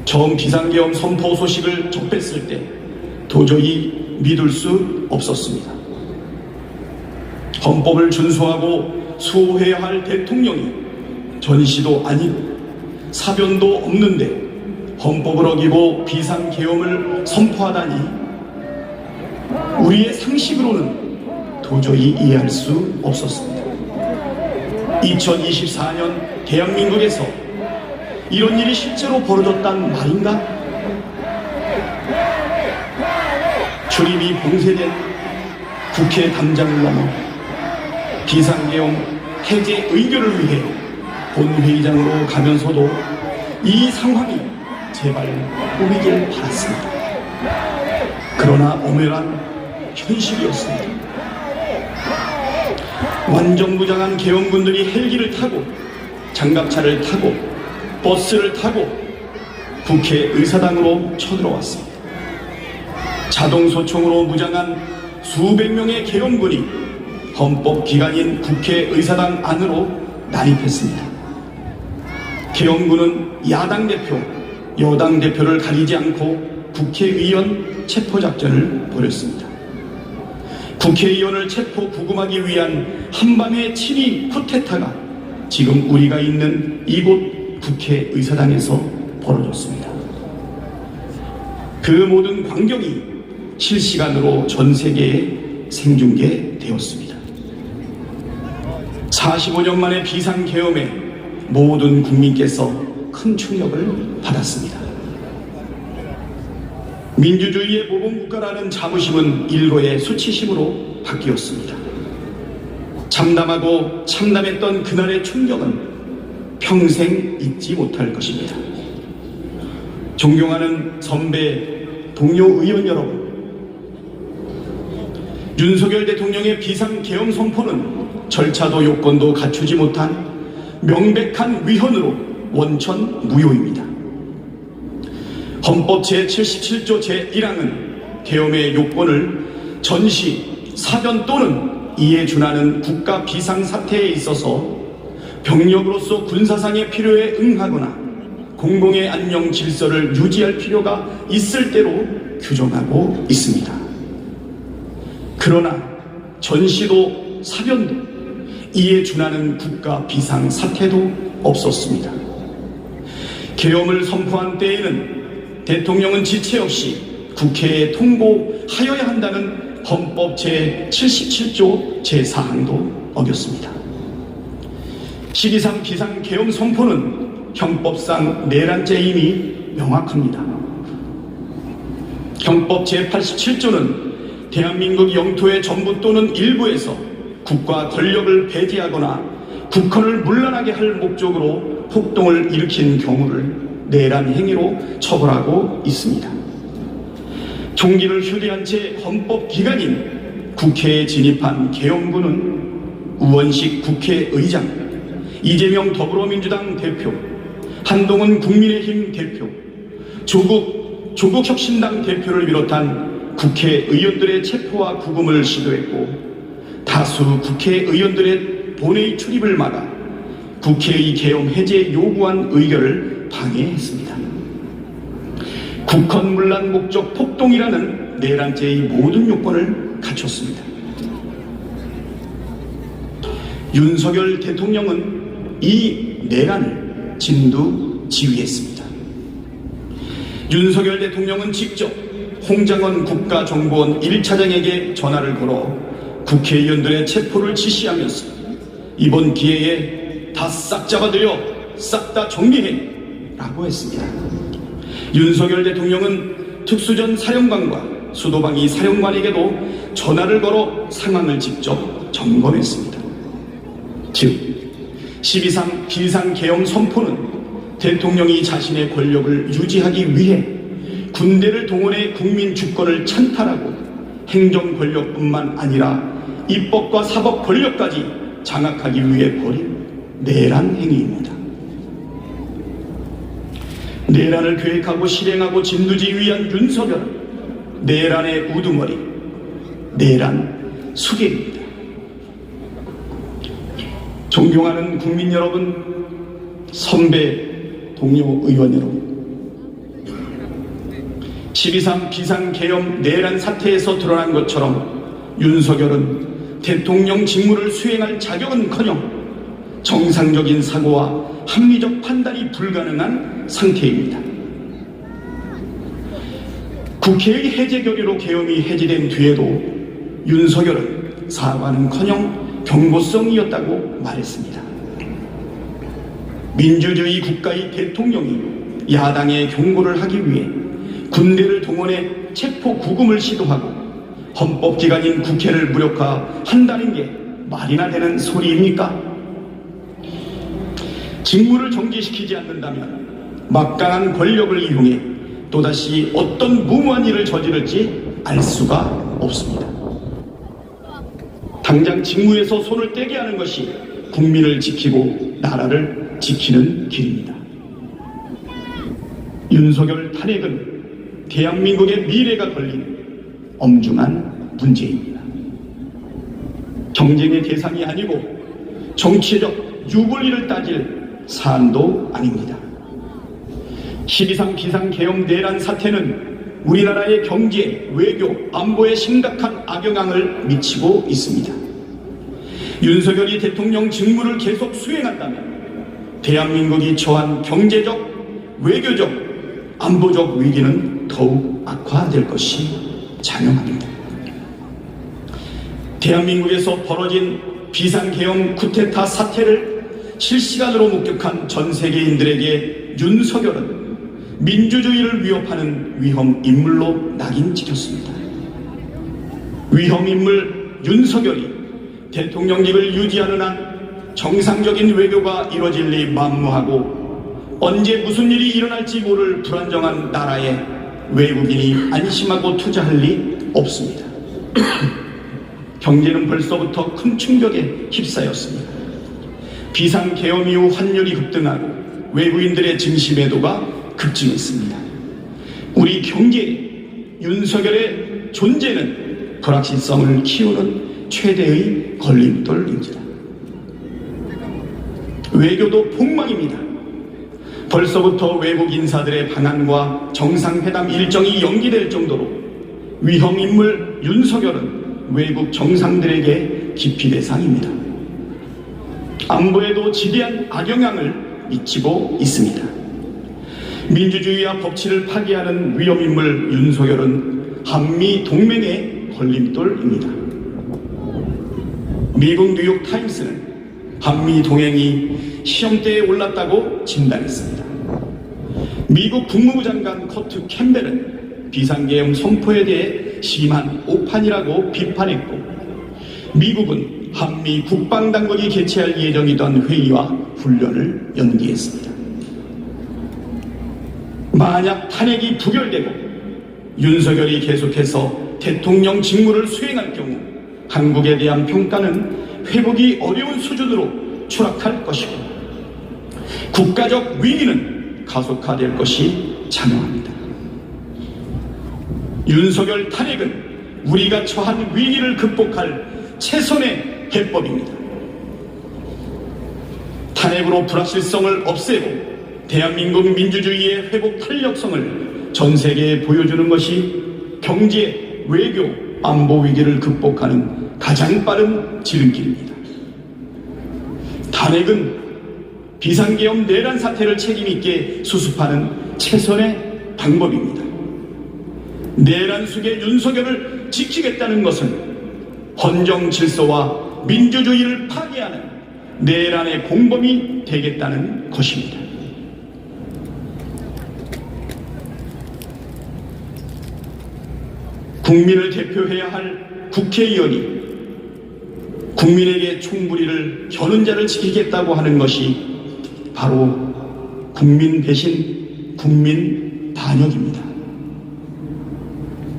처음 비상계엄 선포 소식을 접했을 때 도저히 믿을 수 없었습니다. 헌법을 준수하고 수호해야 할 대통령이 전시도 아니고 사변도 없는데 헌법을 어기고 비상계엄을 선포하다니 우리의 상식으로는 도저히 이해할 수 없었습니다. 2024년 대한민국에서 이런 일이 실제로 벌어졌단 말인가? 출입이 봉쇄된 국회 담장을 넘어 비상계엄 해제 의결을 위해 본회의장으로 가면서도 이 상황이 제발 꾸미길 바랐습니다. 그러나 엄연한 현실이었습니다. 완전무장한 계엄군들이 헬기를 타고 장갑차를 타고 버스를 타고 국회 의사당으로 쳐들어왔습니다. 자동소총으로 무장한 수백 명의 계엄군이 헌법기관인 국회 의사당 안으로 난입했습니다. 계엄군은 야당 대표, 여당 대표를 가리지 않고 국회의원 체포작전을 벌였습니다. 국회의원을 체포 구금하기 위한 한밤의 친위 쿠데타가 지금 우리가 있는 이곳 국회의사당에서 벌어졌습니다. 그 모든 광경이 실시간으로 전 세계에 생중계되었습니다. 45년 만의 비상계엄에 모든 국민께서 큰 충격을 받았습니다. 민주주의의 모범국가라는 자부심은 일고의 수치심으로 바뀌었습니다. 참담하고 참담했던 그날의 충격은 평생 잊지 못할 것입니다. 존경하는 선배, 동료 의원 여러분, 윤석열 대통령의 비상계엄 선포는 절차도 요건도 갖추지 못한 명백한 위헌으로 원천 무효입니다. 헌법 제77조 제1항은 계엄의 요건을 전시, 사변 또는 이에 준하는 국가 비상사태에 있어서 병력으로서 군사상의 필요에 응하거나 공공의 안녕 질서를 유지할 필요가 있을 대로 규정하고 있습니다. 그러나 전시도 사변도 이에 준하는 국가 비상 사태도 없었습니다. 계엄을 선포한 때에는 대통령은 지체 없이 국회에 통보하여야 한다는 헌법 제77조 제4항도 어겼습니다. 12.3 비상계엄 선포는 형법상 내란죄임이 명확합니다. 형법 제87조는 대한민국 영토의 전부 또는 일부에서 국가 권력을 배제하거나 국헌을 문란하게 할 목적으로 폭동을 일으킨 경우를 내란 행위로 처벌하고 있습니다. 총기를 휴대한 채 헌법 기관인 국회에 진입한 계엄군은 우원식 국회의장, 이재명 더불어민주당 대표, 한동훈 국민의힘 대표, 조국혁신당 대표를 비롯한 국회의원들의 체포와 구금을 시도했고 다수 국회의원들의 본회의 출입을 막아 국회의 계엄 해제 요구한 의결을 방해했습니다. 국헌문란 목적 폭동이라는 내란죄의 모든 요건을 갖췄습니다. 윤석열 대통령은 이 내란을 진두지휘했습니다. 윤석열 대통령은 직접 홍장원 국가정보원 1차장에게 전화를 걸어 국회의원들의 체포를 지시하면서 이번 기회에 다 싹 잡아들여 싹 다 정리해 라고 했습니다. 윤석열 대통령은 특수전 사령관과 수도방위 사령관에게도 전화를 걸어 상황을 직접 점검했습니다. 즉 12.3 비상계엄 선포는 대통령이 자신의 권력을 유지하기 위해 군대를 동원해 국민 주권을 찬탈하고 행정 권력뿐만 아니라 입법과 사법 권력까지 장악하기 위해 벌인 내란 행위입니다. 내란을 계획하고 실행하고 진두지휘한 윤석열은 내란의 우두머리, 내란 수괴입니다. 존경하는 국민 여러분, 선배, 동료 의원 여러분, 12.3 비상계엄 내란 사태에서 드러난 것처럼 윤석열은 대통령 직무를 수행할 자격은커녕 정상적인 사고와 합리적 판단이 불가능한 상태입니다. 국회의 해제 결의로 계엄이 해제된 뒤에도 윤석열은 사과는커녕 경고성이었다고 말했습니다. 민주주의 국가의 대통령이 야당의 경고를 하기 위해 군대를 동원해 체포 구금을 시도하고 헌법기관인 국회를 무력화한다는 게 말이나 되는 소리입니까? 직무를 정지시키지 않는다면 막강한 권력을 이용해 또다시 어떤 무모한 일을 저지를지 알 수가 없습니다. 당장 직무에서 손을 떼게 하는 것이 국민을 지키고 나라를 지키는 길입니다. 윤석열 탄핵은 대한민국의 미래가 걸린 엄중한 문제입니다. 경쟁의 대상이 아니고 정치적 유불리를 따질 사안도 아닙니다. 12.3 비상계엄 내란 사태는 우리나라의 경제, 외교, 안보에 심각한 악영향을 미치고 있습니다. 윤석열이 대통령 직무를 계속 수행한다면 대한민국이 처한 경제적, 외교적, 안보적 위기는 더욱 악화될 것이 자명합니다. 대한민국에서 벌어진 비상계엄 쿠데타 사태를 실시간으로 목격한 전 세계인들에게 윤석열은 민주주의를 위협하는 위험 인물로 낙인 찍혔습니다. 위험 인물 윤석열이 대통령직을 유지하는 한 정상적인 외교가 이뤄질 리 만무하고 언제 무슨 일이 일어날지 모를 불안정한 나라에 외국인이 안심하고 투자할 리 없습니다. 경제는 벌써부터 큰 충격에 휩싸였습니다. 비상계엄 이후 환율이 급등하고 외국인들의 증시 매도가 급증했습니다. 우리 경제에 윤석열의 존재는 불확실성을 키우는 최대의 걸림돌입니다. 외교도 폭망입니다. 벌써부터 외국 인사들의 방한과 정상회담 일정이 연기될 정도로 위험인물 윤석열은 외국 정상들에게 기피 대상입니다. 안보에도 지대한 악영향을 미치고 있습니다. 민주주의와 법치를 파괴하는 위험인물 윤석열은 한미 동맹의 걸림돌입니다. 미국 뉴욕타임스는 한미 동맹이 시험대에 올랐다고 진단했습니다. 미국 국무부 장관 커트 캠벨은 비상계엄 선포에 대해 심한 오판이라고 비판했고, 미국은 한미 국방당국이 개최할 예정이던 회의와 훈련을 연기했습니다. 만약 탄핵이 부결되고 윤석열이 계속해서 대통령 직무를 수행할 경우 한국에 대한 평가는 회복이 어려운 수준으로 추락할 것이고 국가적 위기는 가속화될 것이 자명합니다. 윤석열 탄핵은 우리가 처한 위기를 극복할 최선의 해법입니다. 탄핵으로 불확실성을 없애고 대한민국 민주주의의 회복 탄력성을 전 세계에 보여주는 것이 경제, 외교, 안보 위기를 극복하는 가장 빠른 지름길입니다. 탄핵은 비상계엄 내란 사태를 책임있게 수습하는 최선의 방법입니다. 내란 속의 윤석열을 지키겠다는 것은 헌정 질서와 민주주의를 파괴하는 내란의 공범이 되겠다는 것입니다. 국민을 대표해야 할 국회의원이 국민에게 총부리를 겨눈 자를 지키겠다고 하는 것이 바로 국민 배신, 국민 반역입니다.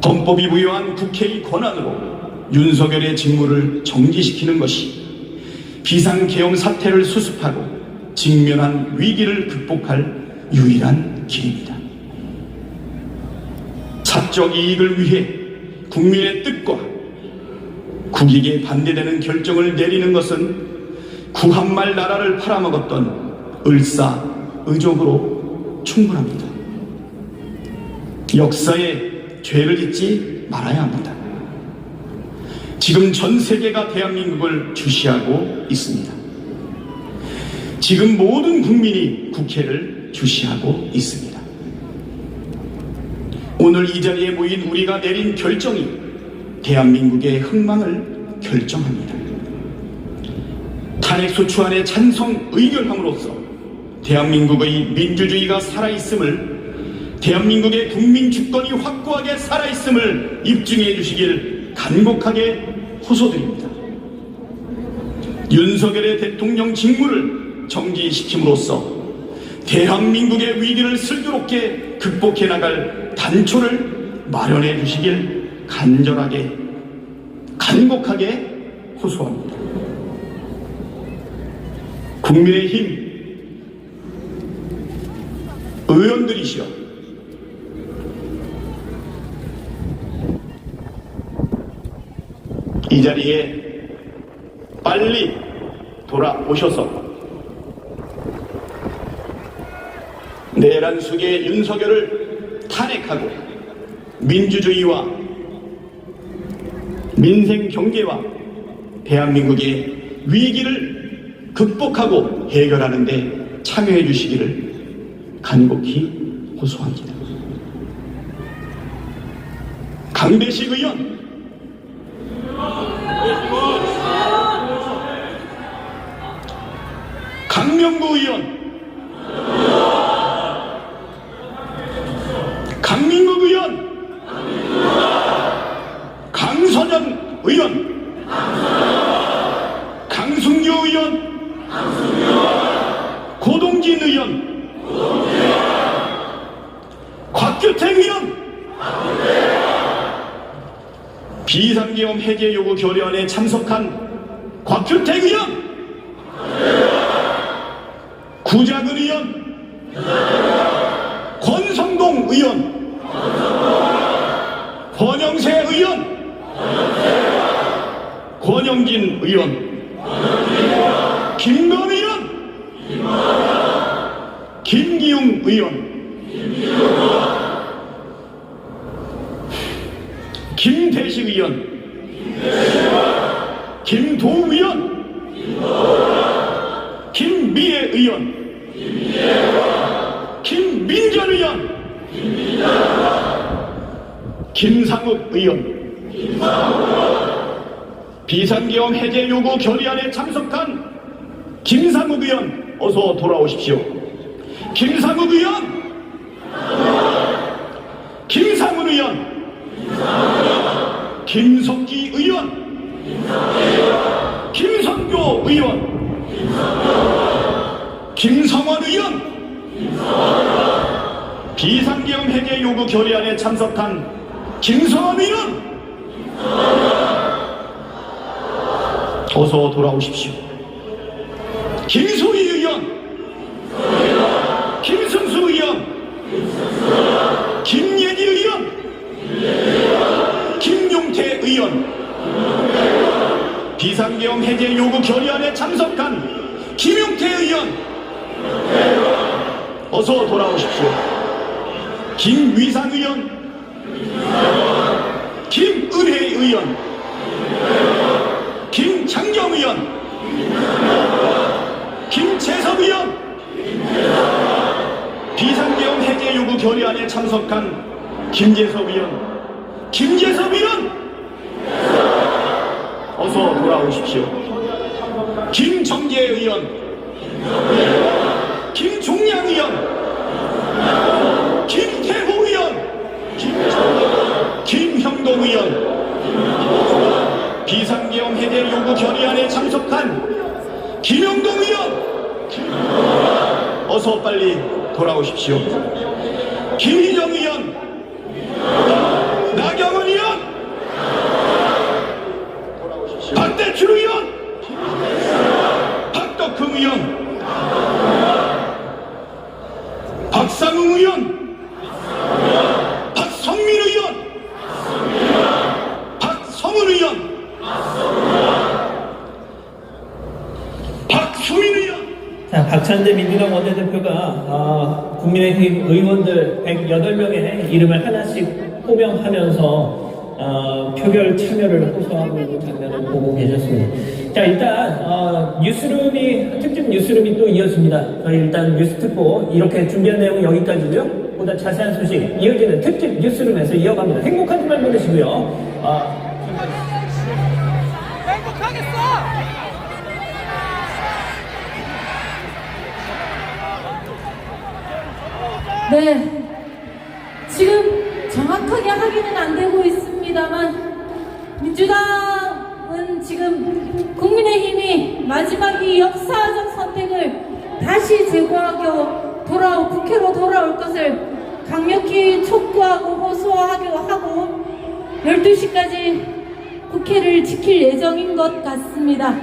헌법이 부여한 국회의 권한으로 윤석열의 직무를 정지시키는 것이 비상계엄 사태를 수습하고 직면한 위기를 극복할 유일한 길입니다. 사적 이익을 위해 국민의 뜻과 국익에 반대되는 결정을 내리는 것은 구한말 나라를 팔아먹었던 을사의족으로 충분합니다. 역사에 죄를 짓지 말아야 합니다. 지금 전 세계가 대한민국을 주시하고 있습니다. 지금 모든 국민이 국회를 주시하고 있습니다. 오늘 이 자리에 모인 우리가 내린 결정이 대한민국의 흥망을 결정합니다. 탄핵소추안의 찬성 의결함으로써 대한민국의 민주주의가 살아있음을, 대한민국의 국민 주권이 확고하게 살아있음을 입증해 주시길 간곡하게 호소드립니다. 윤석열의 대통령 직무를 정지시킴으로써 대한민국의 위기를 슬기롭게 극복해 나갈 단초를 마련해 주시길 간절하게, 간곡하게 호소합니다. 국민의힘 의원들이시여, 이 자리에 빨리 돌아오셔서 내란 속의 윤석열을 탄핵하고 민주주의와 민생 경제와 대한민국의 위기를 극복하고 해결하는 데 참여해 주시기를 간곡히 호소합니다. 강대식 의원, 강명구 의원, 강민국 의원, 강선영 의원, 강승규 의원, 고동진 의원, 곽규택 의원, 비상계엄 해제 요구 결의안에 참석한 곽규택 의원, 구자근 의원, 권성동 의원, 권영세 의원, 권영진 의원, 김건 의원, 김기웅 의원, 김대식 의원, 김도우 의원, 김미애 의원, 김민전 의원, 김상욱 의원, 비상계엄 해제 요구 결의안에 참석한 김상욱 의원 어서 돌아오십시오. 김상욱 의원, 김상훈 의원, 김석기 의원, 김선교 의원, 김성원 의원, 비상계엄 해제 요구 결의안에 참석한 김성원 의원 어서 돌아오십시오. 김소희 의원, 김승수 의원, 김예지 의원, 김용태 의원, 비상계엄 해제 요구 결의안에 참석한 김용태 의원 어서 돌아오십시오. 김위상 의원, 김은혜 의원, 김창경 의원, 김재섭 의원, 비상계엄 해제 요구 결의안에 참석한 김재섭 의원, 김재섭 의원 어서 돌아오십시오. 김정재 의원, 김종양 의원, 김태호 의원, 김형동 의원, 비상계엄 해제 요구 결의안에 참석한 김영동 의원 어서 빨리 돌아오십시오. 김희정 의원, 나경원 의원, 박대출 의원, 박덕흠 의원, 박상웅 의원, 박성민 의원, 박성은 의원, 박수민 의원. 자, 박찬대 민주당 원내대표가 국민의힘 의원들 108명의 이름을 하나씩 호명하면서 표결 참여를 호소하고 있는 장면을 보고 계셨습니다. 자, 일단 뉴스룸이 특집 뉴스룸이 또 이어집니다. 저희 일단 뉴스 특보 이렇게 준비한 내용은 여기까지고요. 보다 자세한 소식 이어지는 특집 뉴스룸에서 이어갑니다. 행복한 주말 보내시고요. 네, 지금 정확하게 확인은 안 되고 있습니다만 민주당은 지금 국민의힘이 마지막 이 역사적 선택을 다시 제고하고 국회로 돌아올 것을 강력히 촉구하고 호소하고 12시까지 국회를 지킬 예정인 것 같습니다.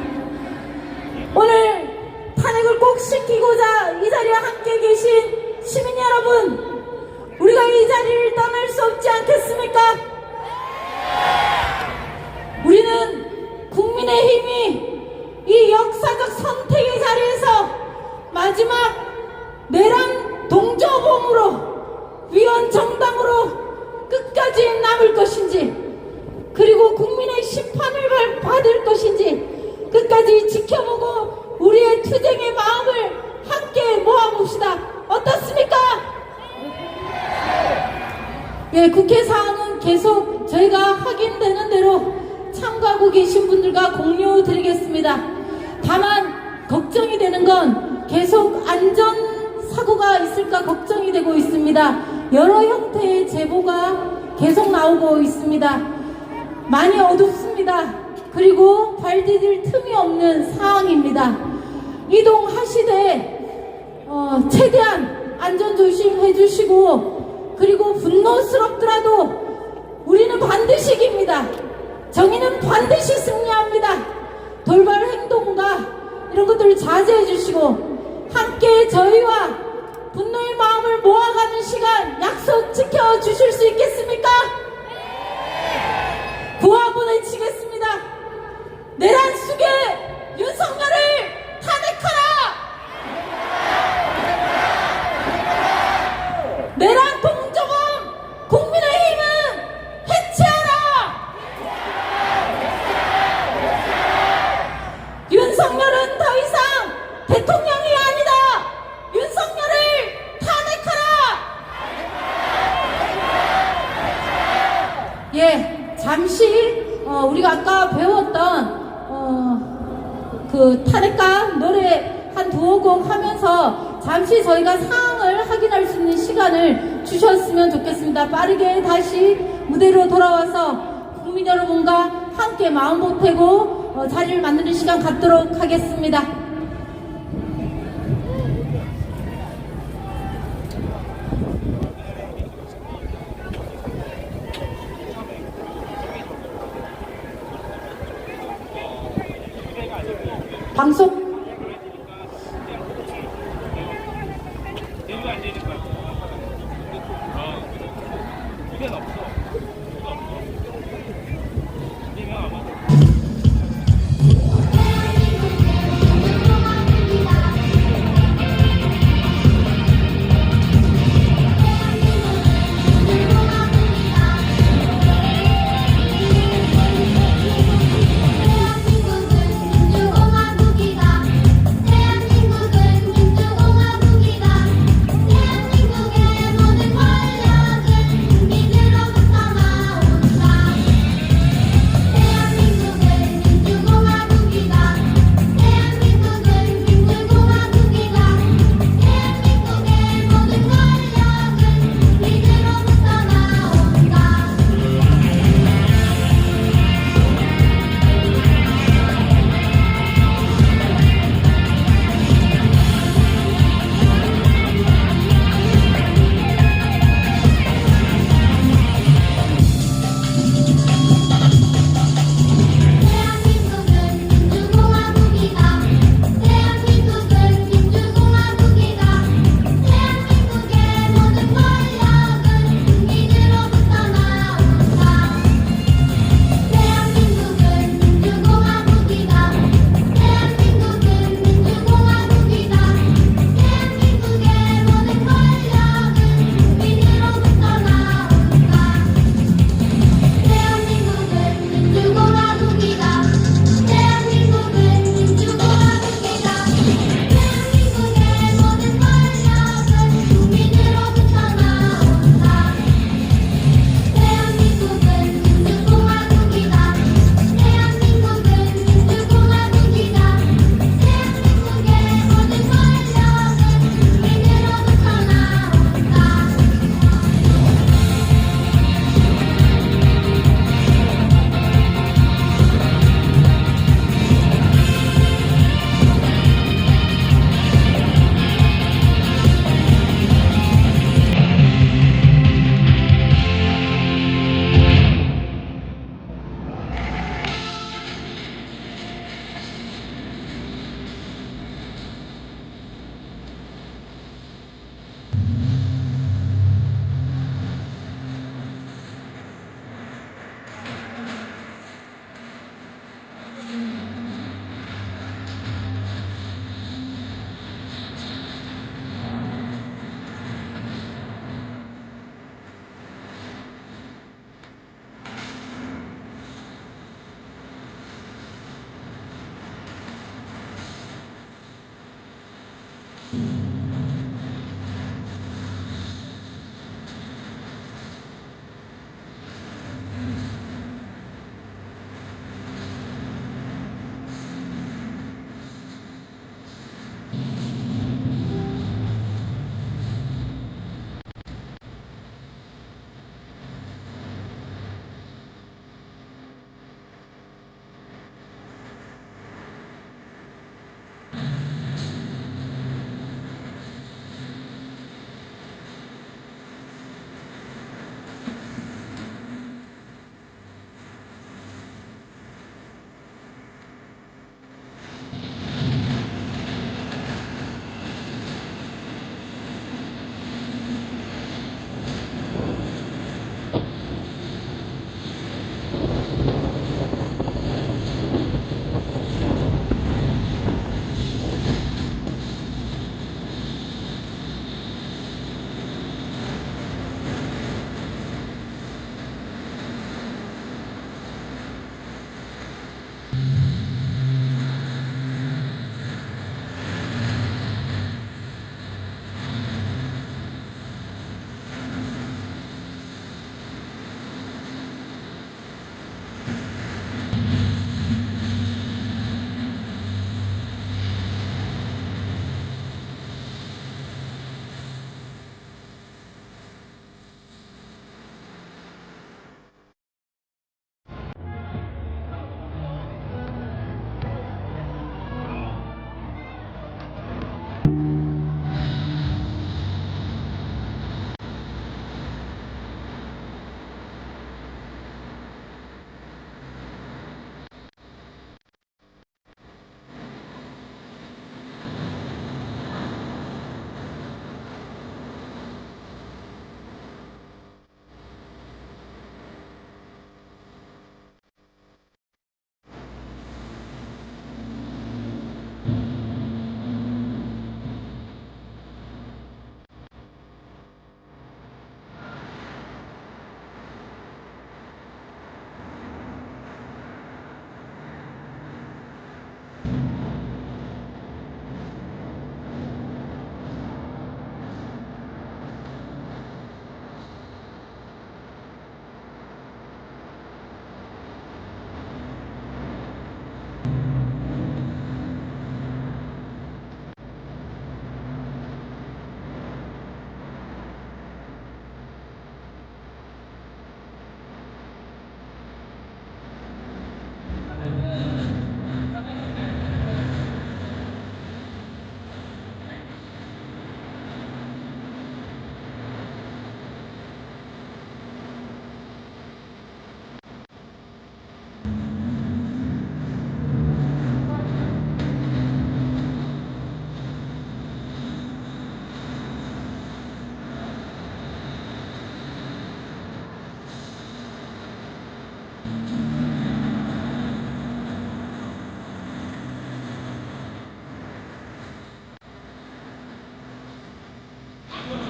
오늘 탄핵을 꼭 시키고자 이 자리에 함께 계신 시민 여러분, 우리가 이 자리를 떠날 수 없지 않겠습니까? 우리는 국민의힘이 이 역사적 선택의 자리에서 마지막 내란 동조범으로 위헌 정당으로 끝까지 남을 것인지, 그리고 국민의 심판을 받을 것인지 끝까지 지켜보고 우리의 투쟁의 마음을 함께 모아봅시다. 어떻습니까? 예, 국회 사항은 계속 저희가 확인되는 대로 참가하고 계신 분들과 공유드리겠습니다. 다만 걱정이 되는 건 계속 안전사고가 있을까 걱정이 되고 있습니다. 여러 형태의 제보가 계속 나오고 있습니다. 많이 어둡습니다. 그리고 발 디딜 틈이 없는 상황입니다. 이동하시되 최대한 안전조심 해주시고, 그리고 분노스럽더라도 우리는 반드시 이깁니다. 정의는 반드시 승리합니다. 돌발 행동과 이런 것들을 자제해 주시고 함께 저희와 분노의 마음을 모아가는 시간 약속 지켜주실 수 있겠습니까? 구호 한번 외치겠습니다. 내란 속에 윤석열을 탄핵하라! 잠시 저희가 상황을 확인할 수 있는 시간을 주셨으면 좋겠습니다. 빠르게 다시 무대로 돌아와서 국민 여러분과 함께 마음 보태고 자리를 만드는 시간 갖도록 하겠습니다. 방송 대한민국은 민주공화국이다.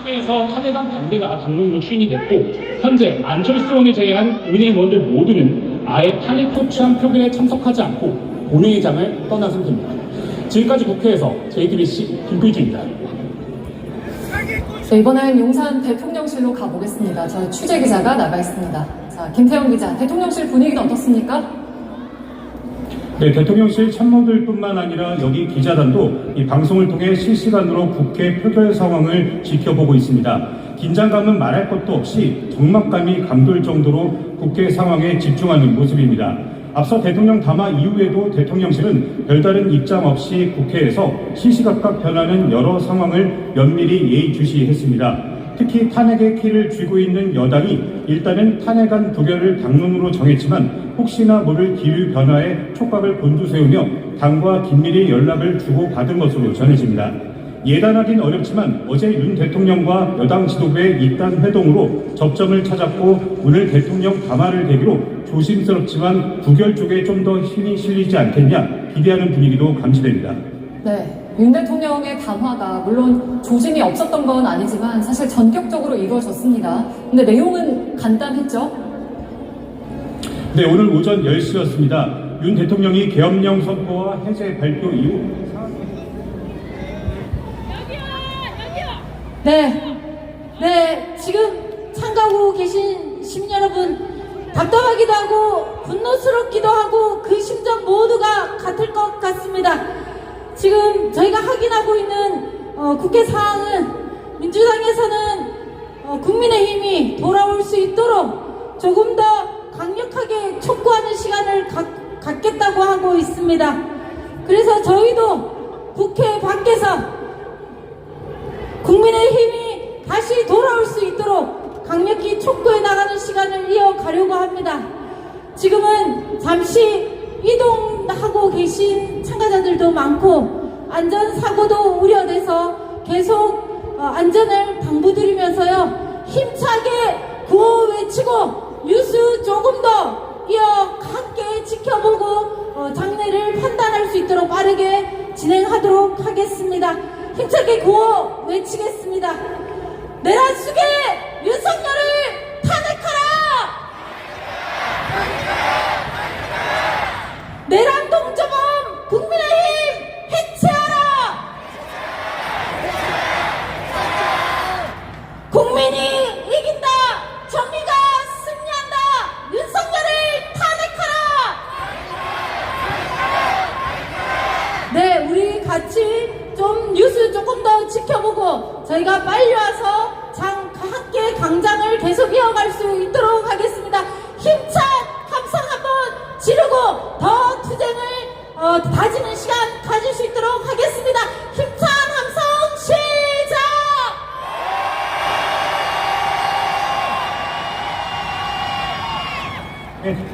에서 탄핵안 반대가 당론으로 추인이 됐고 현재 안철수 의원을 제외한 의원님 의원들 모두는 아예 탄핵 표추한 표결에 참석하지 않고 본회의장을 떠난 상태입니다. 지금까지 국회에서 JTBC 김필주입니다. 네, 이번엔 용산 대통령실로 가보겠습니다. 저희 취재기자가 나가 있습니다. 자, 김태형 기자, 대통령실 분위기는 어떻습니까? 네, 대통령실 참모들뿐만 아니라 여기 기자단도 이 방송을 통해 실시간으로 국회 표결 상황을 지켜보고 있습니다. 긴장감은 말할 것도 없이 적막감이 감돌 정도로 국회 상황에 집중하는 모습입니다. 앞서 대통령 담화 이후에도 대통령실은 별다른 입장 없이 국회에서 시시각각 변하는 여러 상황을 면밀히 예의주시했습니다. 특히 탄핵의 키를 쥐고 있는 여당이 일단은 탄핵안 부결을 당론으로 정했지만 혹시나 모를 기류 변화에 촉각을 곤두세우며 당과 긴밀히 연락을 주고받은 것으로 전해집니다. 예단하긴 어렵지만 어제 윤 대통령과 여당 지도부의 이딴 회동으로 접점을 찾았고 오늘 대통령 담화를 계기로 조심스럽지만 부결 쪽에 좀 더 힘이 실리지 않겠냐 기대하는 분위기도 감지됩니다. 네. 윤 대통령의 담화가 물론 조짐이 없었던 건 아니지만 사실 전격적으로 이루어졌습니다. 근데 내용은 간단했죠? 네, 오늘 오전 10시였습니다. 윤 대통령이 계엄령 선포와 해제 발표 이후 네, 지금 참가하고 계신 시민 여러분 답답하기도 하고 분노스럽기도 하고 그 심정 모두가 같을 것 같습니다. 지금 저희가 확인하고 있는 국회 사항은 민주당에서는 국민의힘이 돌아올 수 있도록 조금 더 강력하게 촉구하는 시간을 갖겠다고 하고 있습니다. 그래서 저희도 국회 밖에서 국민의힘이 다시 돌아올 수 있도록 강력히 촉구해 나가는 시간을 이어가려고 합니다. 지금은 잠시 이동하고 계신 참가자들도 많고 안전사고도 우려돼서 계속 안전을 당부드리면서요 힘차게 구호 외치고 뉴스 조금 더 함께 지켜보고 장래를 판단할 수 있도록 빠르게 진행하도록 하겠습니다. 힘차게 구호 외치겠습니다. 내란 속에 윤석열을 탄핵하라! 내란 동조범 국민의힘 해체하라! 국민이 이긴다! 정의가 승리한다! 윤석열을 탄핵하라! 네, 우리 같이 좀 뉴스 조금 더 지켜보고 저희가 빨리 와서 함께 강장을 계속 이어갈 수 있도록 하겠습니다. 힘찬 함성 한번 지르고 더 투쟁을 다지는 시간 가질 수 있도록 하겠습니다. 힘찬 함성!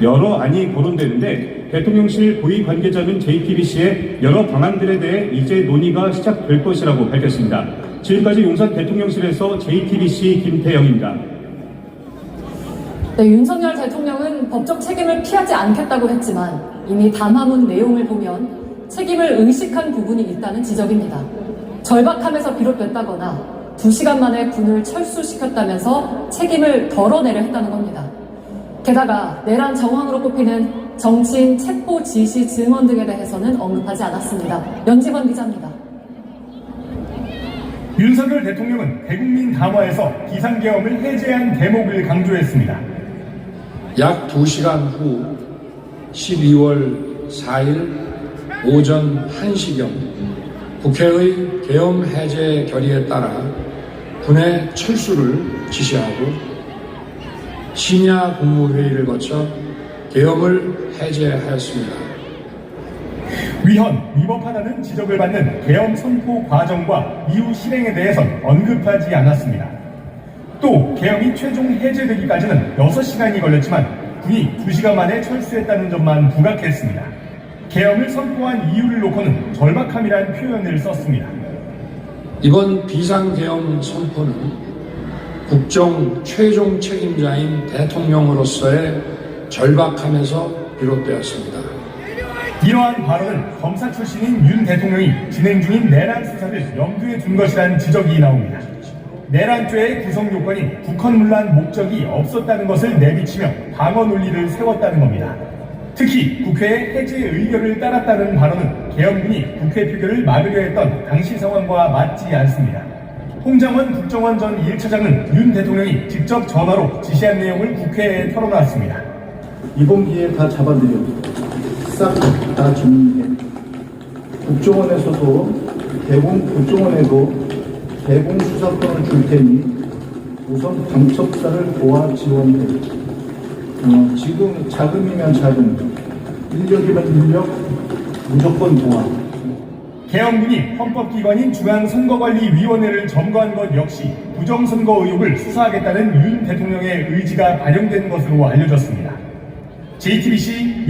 여러 안이 거론되는데 대통령실 고위 관계자는 JTBC의 여러 방안들에 대해 이제 논의가 시작될 것이라고 밝혔습니다. 지금까지 용산 대통령실에서 JTBC 김태영입니다. 네, 윤석열 대통령은 법적 책임을 피하지 않겠다고 했지만 이미 담화문 내용을 보면 책임을 의식한 부분이 있다는 지적입니다. 절박함에서 비롯됐다거나 2시간 만에 군을 철수시켰다면서 책임을 덜어내려 했다는 겁니다. 게다가 내란 정황으로 꼽히는 정치인 체포 지시 증언 등에 대해서는 언급하지 않았습니다. 연지건 기자입니다. 윤석열 대통령은 대국민 담화에서 비상계엄을 해제한 대목을 강조했습니다. 약 2시간 후 12월 4일 오전 1시경 국회의 계엄 해제 결의에 따라 군의 철수를 지시하고 심야 국무회의를 거쳐 계엄을 해제하였습니다. 위헌, 위법하다는 지적을 받는 계엄 선포 과정과 이후 실행에 대해선 언급하지 않았습니다. 또 계엄이 최종 해제되기까지는 6시간이 걸렸지만 군이 2시간 만에 철수했다는 점만 부각했습니다. 계엄을 선포한 이유를 놓고는 절박함이란 표현을 썼습니다. 이번 비상계엄 선포는 국정 최종 책임자인 대통령으로서의 절박함에서 비롯되었습니다. 이러한 발언은 검사 출신인 윤 대통령이 진행 중인 내란 수사를 염두에 둔 것이라는 지적이 나옵니다. 내란죄의 구성 요건인 국헌문란 목적이 없었다는 것을 내비치며 방어 논리를 세웠다는 겁니다. 특히 국회의 해제 의결을 따랐다는 발언은 계엄군이 국회 표결을 막으려 했던 당시 상황과 맞지 않습니다. 홍장원 국정원 전 1차장은 윤 대통령이 직접 전화로 지시한 내용을 국회에 털어놨습니다. 이번 기회에 다 잡아들여 싹 다 정리해. 국정원에서도 국정원에도 대공 수사권을 줄 테니 우선 방첩사를 도와 지원해. 지금 자금이면 자금, 인력이면 인력, 무조건 도와. 계엄군이 헌법기관인 중앙선거관리위원회를 점거한 것 역시 부정선거 의혹을 수사하겠다는 윤 대통령의 의지가 반영된 것으로 알려졌습니다. JTBC